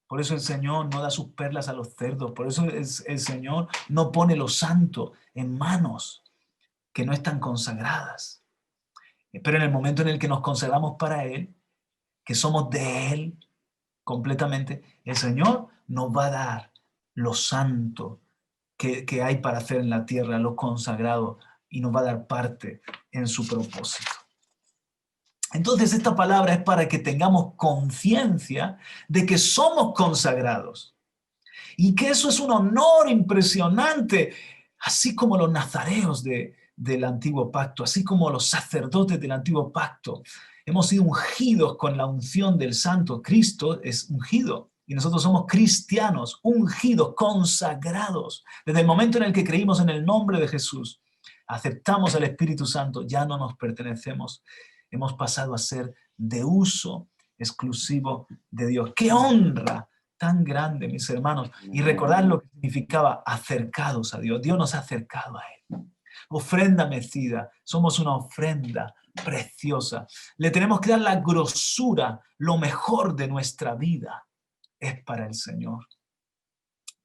Por eso el Señor no da sus perlas a los cerdos, por eso el Señor no pone lo santo en manos que no están consagradas. Pero en el momento en el que nos consagramos para Él, que somos de Él completamente, el Señor nos va a dar lo santo que hay para hacer en la tierra, lo consagrado, y nos va a dar parte en su propósito. Entonces esta palabra es para que tengamos conciencia de que somos consagrados y que eso es un honor impresionante, así como los nazareos del antiguo pacto, así como los sacerdotes del antiguo pacto. Hemos sido ungidos con la unción del Santo. Cristo es ungido y nosotros somos cristianos, ungidos, consagrados. Desde el momento en el que creímos en el nombre de Jesús, aceptamos al Espíritu Santo, ya no nos pertenecemos. Hemos pasado a ser de uso exclusivo de Dios. ¡Qué honra tan grande, mis hermanos! Y recordar lo que significaba acercados a Dios. Dios nos ha acercado a Él. Ofrenda mecida. Somos una ofrenda preciosa. Le tenemos que dar la grosura, lo mejor de nuestra vida es para el Señor.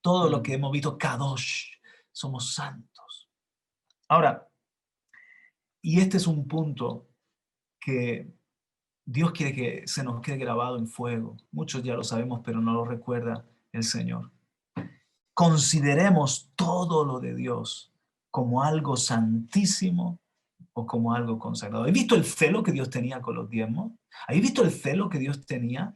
Todo lo que hemos visto, Kadosh, somos santos. Ahora, y este es un punto que Dios quiere que se nos quede grabado en fuego. Muchos ya lo sabemos, pero no lo recuerda el Señor. Consideremos todo lo de Dios como algo santísimo o como algo consagrado. ¿Habéis visto el celo que Dios tenía con los diezmos? ¿Habéis visto el celo que Dios tenía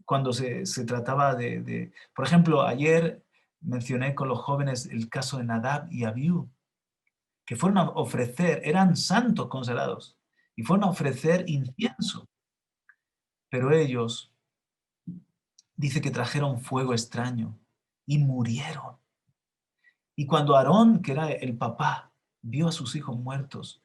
cuando se trataba de... Por ejemplo, ayer mencioné con los jóvenes el caso de Nadab y Abiú, que fueron a ofrecer, eran santos consagrados, y fueron a ofrecer incienso. Pero ellos, dice que trajeron fuego extraño y murieron. Y cuando Aarón, que era el papá, vio a sus hijos muertos,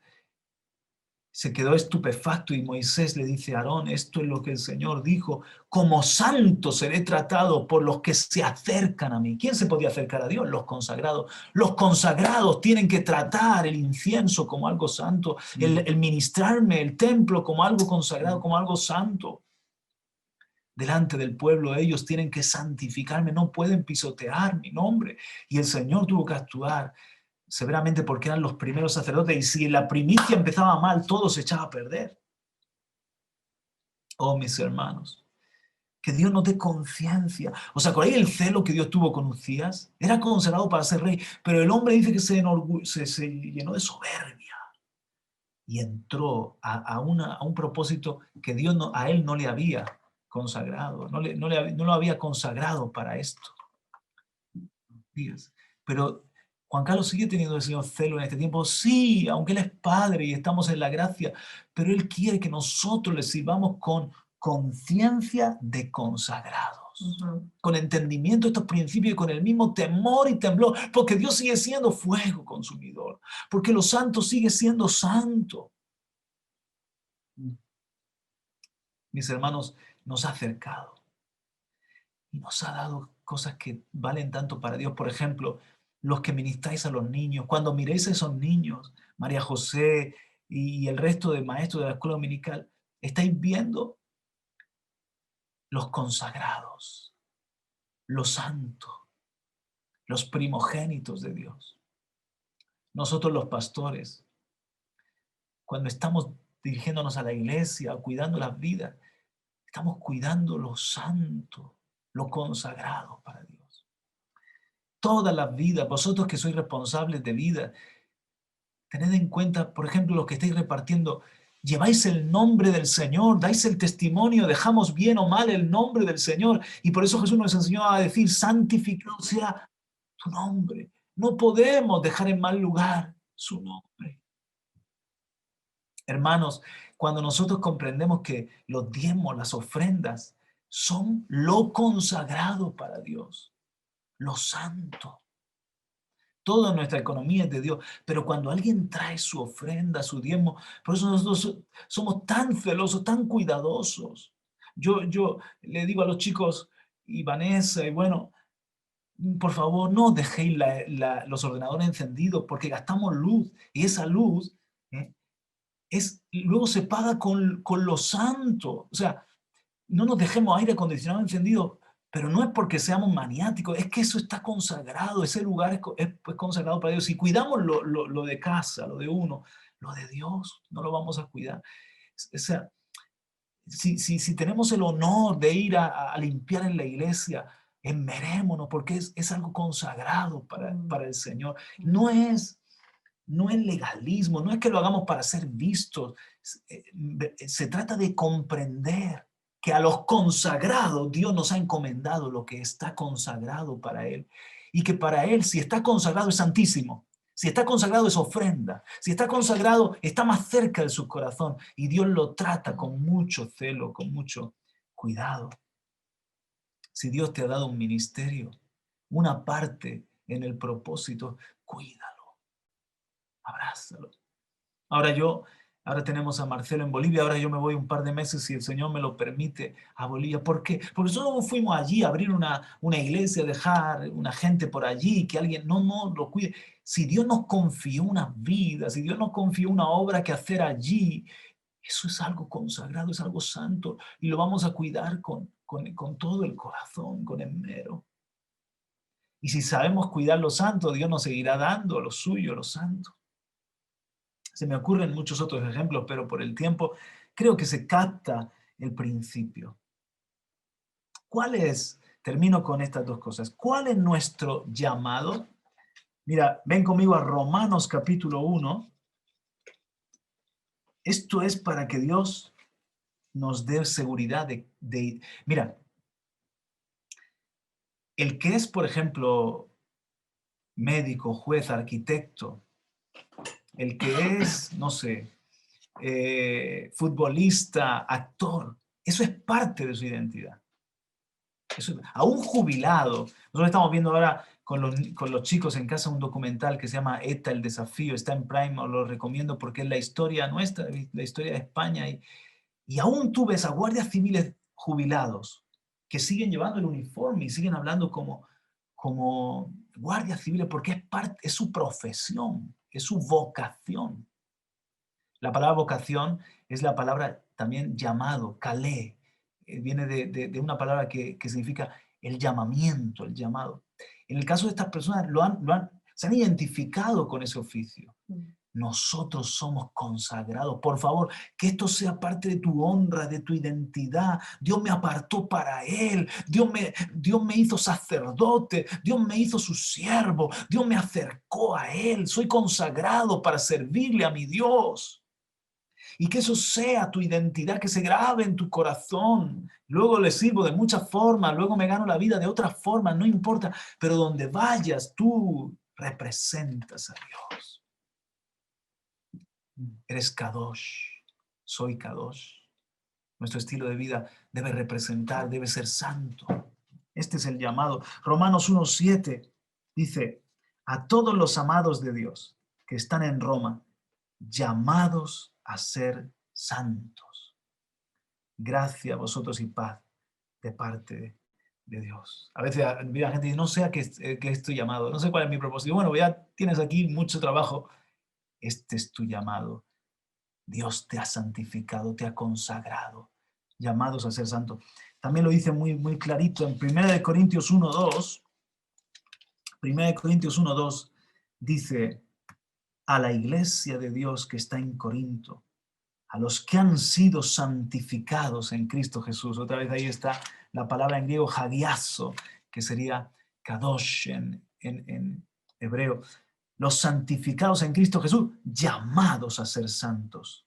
se quedó estupefacto y Moisés le dice a Aarón, esto es lo que el Señor dijo, como santo seré tratado por los que se acercan a mí. ¿Quién se podía acercar a Dios? Los consagrados. Los consagrados tienen que tratar el incienso como algo santo, el ministrarme, el templo como algo consagrado, como algo santo. Delante del pueblo ellos tienen que santificarme, no pueden pisotear mi nombre. Y el Señor tuvo que actuar severamente porque eran los primeros sacerdotes, y si la primicia empezaba mal, todo se echaba a perder. Oh, mis hermanos, que Dios nos dé conciencia. ¿Os acordáis el celo que Dios tuvo con Uzías? Era consagrado para ser rey, pero el hombre dice que se llenó de soberbia y entró a un propósito que Dios a él no le había consagrado, no lo había consagrado para esto. Pero Juan Carlos sigue teniendo el Señor celo en este tiempo, sí, aunque Él es Padre y estamos en la gracia, pero Él quiere que nosotros le sirvamos con conciencia de consagrados, con entendimiento de estos principios y con el mismo temor y temblor, porque Dios sigue siendo fuego consumidor, porque los santos sigue siendo santo. Mis hermanos, nos ha acercado y nos ha dado cosas que valen tanto para Dios. Por ejemplo, los que ministráis a los niños, cuando miréis a esos niños, María José y el resto de maestros de la escuela dominical, estáis viendo los consagrados, los santos, los primogénitos de Dios. Nosotros los pastores, cuando estamos dirigiéndonos a la iglesia, cuidando las vidas, estamos cuidando lo santo, lo consagrado para Dios. Todas las vidas, vosotros que sois responsables de vida, tened en cuenta, por ejemplo, los que estáis repartiendo, lleváis el nombre del Señor, dais el testimonio, dejamos bien o mal el nombre del Señor. Y por eso Jesús nos enseñó a decir, santificado sea tu nombre. No podemos dejar en mal lugar su nombre. Hermanos, cuando nosotros comprendemos que los diezmos, las ofrendas, son lo consagrado para Dios, lo santo. Toda nuestra economía es de Dios, pero cuando alguien trae su ofrenda, su diezmo, por eso nosotros somos tan celosos, tan cuidadosos. Yo le digo a los chicos, y Vanessa, y bueno, por favor, no dejéis los ordenadores encendidos porque gastamos luz, y esa luz luego se paga con lo santo. O sea, no nos dejemos aire acondicionado encendido, pero no es porque seamos maniáticos, es que eso está consagrado, ese lugar es consagrado para Dios. Si cuidamos lo de casa, lo de uno, lo de Dios no lo vamos a cuidar. O sea, si tenemos el honor de ir a limpiar en la iglesia, enmerémonos porque es algo consagrado para el Señor. No es legalismo, no es que lo hagamos para ser vistos. Se trata de comprender que a los consagrados Dios nos ha encomendado lo que está consagrado para Él. Y que para Él, si está consagrado, es santísimo. Si está consagrado, es ofrenda. Si está consagrado, está más cerca de su corazón. Y Dios lo trata con mucho celo, con mucho cuidado. Si Dios te ha dado un ministerio, una parte en el propósito, cuídalo, abrázalo. Ahora tenemos a Marcelo en Bolivia, ahora yo me voy un par de meses, si el Señor me lo permite, a Bolivia. ¿Por qué? Porque nosotros no fuimos allí a abrir una iglesia, dejar una gente por allí, que alguien no lo cuide. Si Dios nos confió una vida, si Dios nos confió una obra que hacer allí, eso es algo consagrado, es algo santo, y lo vamos a cuidar con todo el corazón, con esmero. Y si sabemos cuidar lo santo, Dios nos seguirá dando lo suyo, lo santo. Se me ocurren muchos otros ejemplos, pero por el tiempo creo que se capta el principio. Termino con estas dos cosas. ¿Cuál es nuestro llamado? Mira, ven conmigo a Romanos capítulo 1. Esto es para que Dios nos dé seguridad Mira, el que es, por ejemplo, médico, juez, arquitecto, el que es, no sé, futbolista, actor, eso es parte de su identidad. Aún jubilado, nosotros estamos viendo ahora con los chicos en casa un documental que se llama ETA, el desafío, está en Prime, os lo recomiendo porque es la historia nuestra, la historia de España, y aún tú ves a guardias civiles jubilados que siguen llevando el uniforme y siguen hablando como guardias civiles porque es su profesión, es su vocación. La palabra vocación es la palabra también llamado, calé. Viene de una palabra que significa el llamamiento, el llamado. En el caso de estas personas, se han identificado con ese oficio. Nosotros somos consagrados. Por favor, que esto sea parte de tu honra, de tu identidad. Dios me apartó para Él. Dios me hizo sacerdote. Dios me hizo su siervo. Dios me acercó a Él. Soy consagrado para servirle a mi Dios. Y que eso sea tu identidad, que se grabe en tu corazón. Luego le sirvo de muchas formas, luego me gano la vida de otras formas, no importa. Pero donde vayas, tú representas a Dios. Eres Kadosh, soy Kadosh. Nuestro estilo de vida debe representar, debe ser santo. Este es el llamado. Romanos 1:7 dice, a todos los amados de Dios que están en Roma, llamados a ser santos. Gracia a vosotros y paz de parte de Dios. A veces la gente dice, no sé a qué estoy llamado, no sé cuál es mi propósito. Bueno, ya tienes aquí mucho trabajo. Este es tu llamado. Dios te ha santificado, te ha consagrado, llamados a ser santos. También lo dice muy, muy clarito en 1 Corintios 1:2. 1 Corintios 1:2 dice, a la iglesia de Dios que está en Corinto, a los que han sido santificados en Cristo Jesús. Otra vez ahí está la palabra en griego hagiazo, que sería kadosh en hebreo. Los santificados en Cristo Jesús, llamados a ser santos,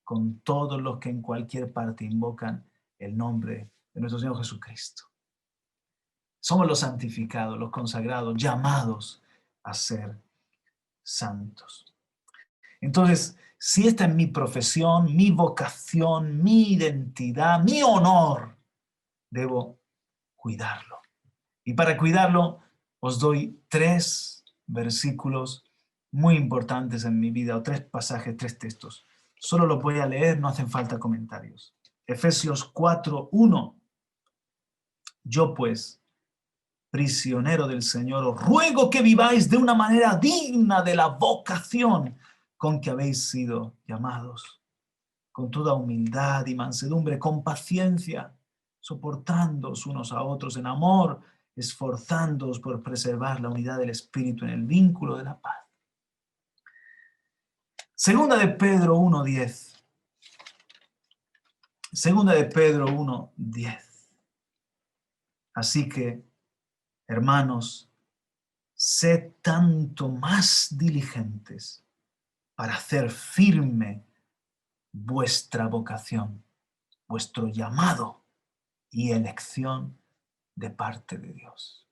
con todos los que en cualquier parte invocan el nombre de nuestro Señor Jesucristo. Somos los santificados, los consagrados, llamados a ser santos. Entonces, si esta es mi profesión, mi vocación, mi identidad, mi honor, debo cuidarlo. Y para cuidarlo, os doy 3 versículos muy importantes en mi vida, o 3 pasajes, 3 textos. Solo los voy a leer, no hacen falta comentarios. Efesios 4:1. Yo pues, prisionero del Señor, os ruego que viváis de una manera digna de la vocación con que habéis sido llamados, con toda humildad y mansedumbre, con paciencia, soportándoos unos a otros en amor, esforzándoos por preservar la unidad del Espíritu en el vínculo de la paz. Segunda de Pedro 1:10. Segunda de Pedro 1:10. Así que, hermanos, sed tanto más diligentes para hacer firme vuestra vocación, vuestro llamado y elección de parte de Dios.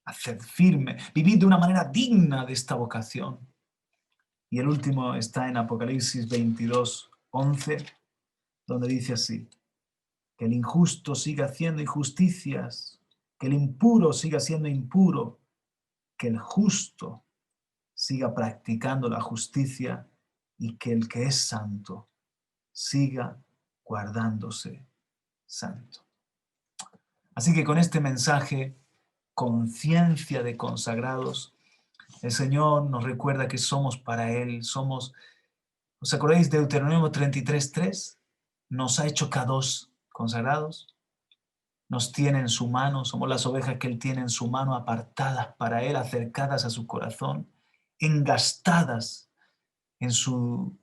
Haced firme, vivid de una manera digna de esta vocación. Y el último está en Apocalipsis 22:11, donde dice así, que el injusto siga haciendo injusticias, que el impuro siga siendo impuro, que el justo siga practicando la justicia y que el que es santo siga guardándose santo. Así que con este mensaje, conciencia de consagrados, el Señor nos recuerda que somos para Él, somos, ¿os acordáis de Deuteronomio 33:3? Nos ha hecho Kadosh, consagrados, nos tiene en su mano, somos las ovejas que Él tiene en su mano, apartadas para Él, acercadas a su corazón, engastadas en su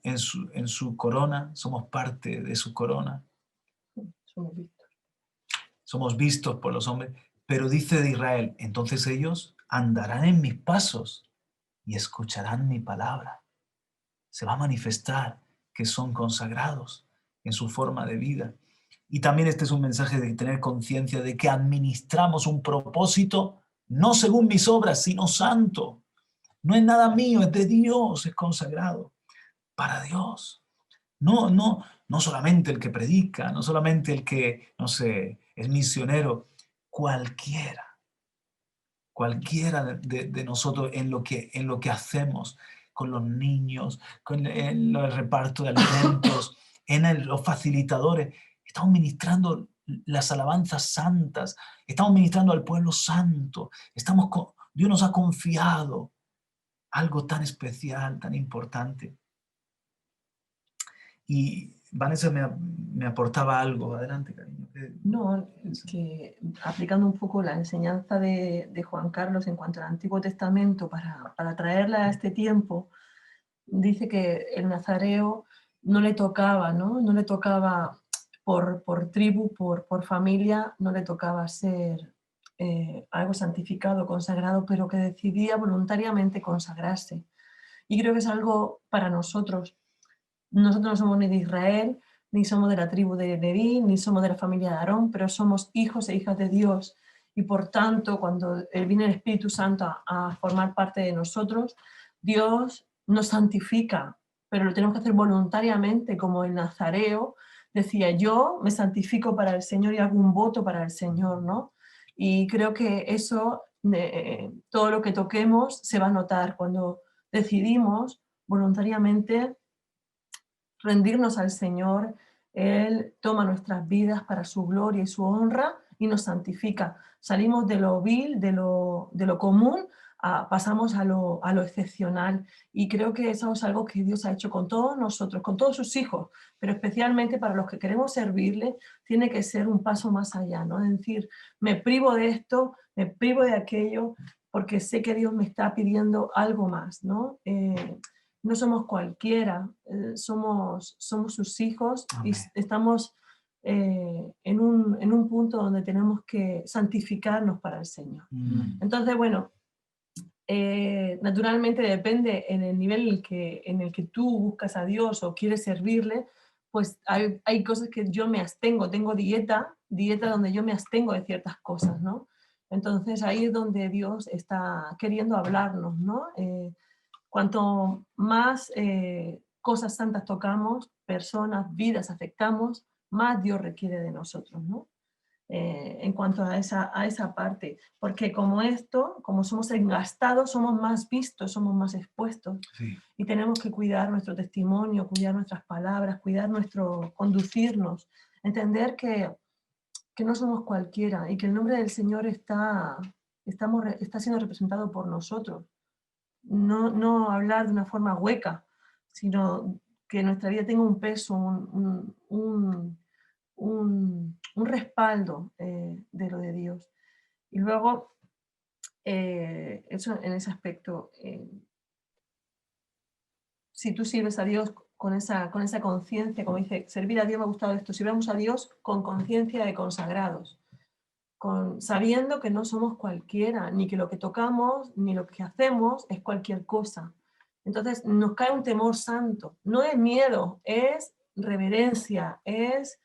corona, somos parte de su corona. Somos vistos por los hombres, pero dice de Israel, entonces ellos andarán en mis pasos y escucharán mi palabra. Se va a manifestar que son consagrados en su forma de vida. Y también este es un mensaje de tener conciencia de que administramos un propósito no según mis obras, sino santo. No es nada mío, es de Dios, es consagrado para Dios. No solamente el que predica, no solamente el que, no sé, es misionero, cualquiera de nosotros en lo que hacemos con los niños, en el reparto de alimentos, los facilitadores, estamos ministrando las alabanzas santas, estamos ministrando al pueblo santo, Dios nos ha confiado algo tan especial, tan importante. Y Vanessa me aportaba algo. Adelante, cariño. No, que aplicando un poco la enseñanza de Juan Carlos en cuanto al Antiguo Testamento para traerla a este tiempo, dice que el nazareo no le tocaba, ¿no? No le tocaba por tribu, por familia, no le tocaba ser algo santificado, consagrado, pero que decidía voluntariamente consagrarse. Y creo que es algo para nosotros. Nosotros no somos ni de Israel, ni somos de la tribu de Leví, ni somos de la familia de Aarón, pero somos hijos e hijas de Dios. Y por tanto, cuando viene el Espíritu Santo a formar parte de nosotros, Dios nos santifica, pero lo tenemos que hacer voluntariamente, como el nazareo decía: yo me santifico para el Señor y hago un voto para el Señor, ¿no? Y creo que eso, todo lo que toquemos se va a notar cuando decidimos voluntariamente rendirnos al Señor. Él toma nuestras vidas para su gloria y su honra y nos santifica. Salimos de lo vil, de lo común, pasamos a lo excepcional. Y creo que eso es algo que Dios ha hecho con todos nosotros, con todos sus hijos, pero especialmente para los que queremos servirle, tiene que ser un paso más allá, ¿no? Es decir, me privo de esto, me privo de aquello, porque sé que Dios me está pidiendo algo más, ¿no? No somos cualquiera, somos sus hijos. Amén. Y estamos en un punto donde tenemos que santificarnos para el Señor. Entonces, bueno, naturalmente depende en el nivel en el que tú buscas a Dios o quieres servirle, pues hay cosas que yo me abstengo, tengo dieta donde yo me abstengo de ciertas cosas, ¿no? Entonces ahí es donde Dios está queriendo hablarnos, ¿no? Cuanto más cosas santas tocamos, personas, vidas afectamos, más Dios requiere de nosotros, ¿no? En cuanto a esa parte. Porque como somos engastados, somos más vistos, somos más expuestos. Sí. Y tenemos que cuidar nuestro testimonio, cuidar nuestras palabras, cuidar nuestro conducirnos. Entender que no somos cualquiera y que el nombre del Señor está siendo representado por nosotros. No hablar de una forma hueca, sino que nuestra vida tenga un peso, un respaldo de lo de Dios. Y luego, eso en ese aspecto, si tú sirves a Dios con esa conciencia, como dice, servir a Dios, me ha gustado esto, sirvamos a Dios con conciencia de consagrados, sabiendo que no somos cualquiera, ni que lo que tocamos, ni lo que hacemos es cualquier cosa. Entonces nos cae un temor santo. No es miedo, es reverencia, es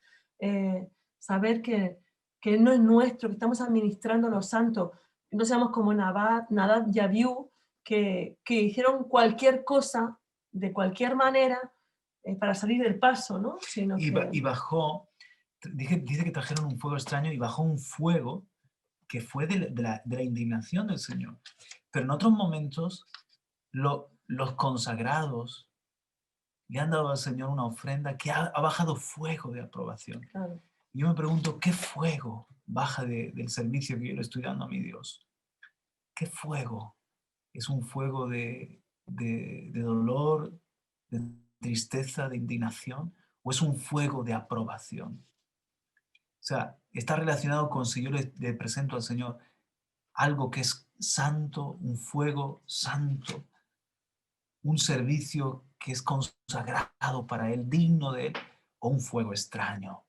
saber que no es nuestro, que estamos administrando lo santo. No seamos como Nadab y Abiú, que hicieron cualquier cosa, de cualquier manera, para salir del paso, ¿no? Y bajó... Dice que trajeron un fuego extraño y bajó un fuego que fue de la indignación del Señor. Pero en otros momentos, los consagrados le han dado al Señor una ofrenda que ha bajado fuego de aprobación. Claro. Y yo me pregunto, ¿qué fuego baja del servicio que yo le estoy dando a mi Dios? ¿Qué fuego? ¿Es un fuego de dolor, de tristeza, de indignación? ¿O es un fuego de aprobación? O sea, está relacionado con si yo le presento al Señor algo que es santo, un fuego santo, un servicio que es consagrado para Él, digno de Él, o un fuego extraño.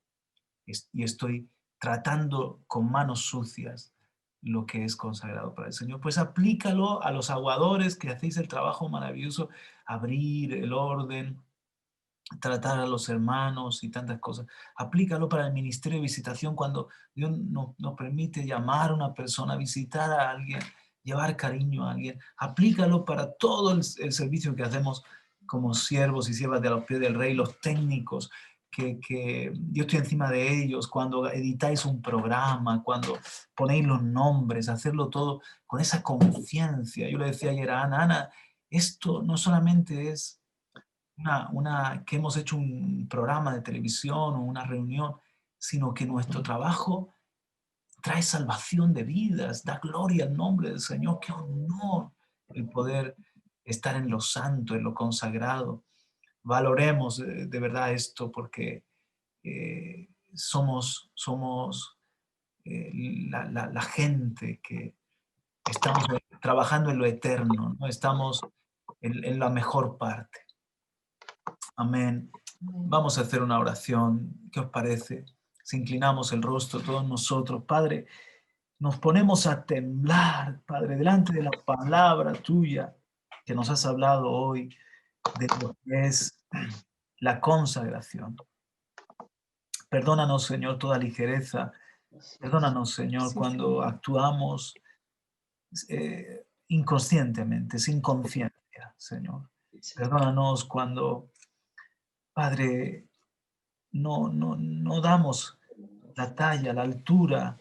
Y estoy tratando con manos sucias lo que es consagrado para el Señor. Pues aplícalo a los aguadores que hacéis el trabajo maravilloso, abrir el orden, tratar a los hermanos y tantas cosas. Aplícalo para el ministerio de visitación cuando Dios nos permite llamar a una persona, visitar a alguien, llevar cariño a alguien. Aplícalo para todo el servicio que hacemos como siervos y siervas de los pies del Rey, los técnicos, que yo estoy encima de ellos, cuando editáis un programa, cuando ponéis los nombres, hacerlo todo con esa conciencia. Yo le decía ayer a Ana, esto no solamente es que hemos hecho un programa de televisión o una reunión, sino que nuestro trabajo trae salvación de vidas, da gloria al nombre del Señor. ¡Qué honor el poder estar en lo santo, en lo consagrado! valoremos de verdad esto, porque somos la gente que estamos trabajando en lo eterno, ¿no? Estamos en la mejor parte. Amén. Vamos a hacer una oración. ¿Qué os parece? Si inclinamos el rostro todos nosotros, Padre, nos ponemos a temblar, Padre, delante de la palabra tuya que nos has hablado hoy, de lo que es la consagración. Perdónanos, Señor, toda ligereza. Perdónanos, Señor, Sí, cuando Señor. actuamos inconscientemente, sin conciencia, Señor. Perdónanos cuando, Padre, no damos la talla, la altura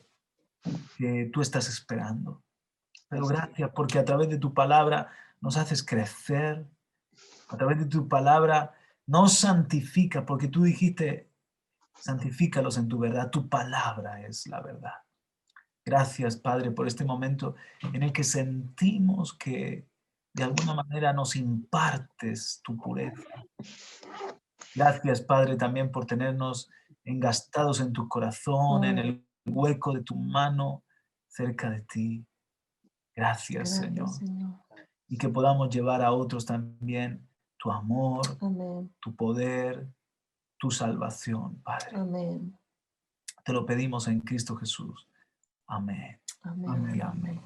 que tú estás esperando. Pero gracias porque a través de tu palabra nos haces crecer, a través de tu palabra nos santifica, porque tú dijiste, santifícalos en tu verdad, tu palabra es la verdad. Gracias, Padre, por este momento en el que sentimos que de alguna manera nos impartes tu pureza. Gracias, Padre, también por tenernos engastados en tu corazón, en el hueco de tu mano, cerca de ti. Gracias, Señor. Gracias, Señor. Y que podamos llevar a otros también tu amor, Amén. tu poder, tu salvación, Padre. Amén. Te lo pedimos en Cristo Jesús. Amén. Amén. Y amén.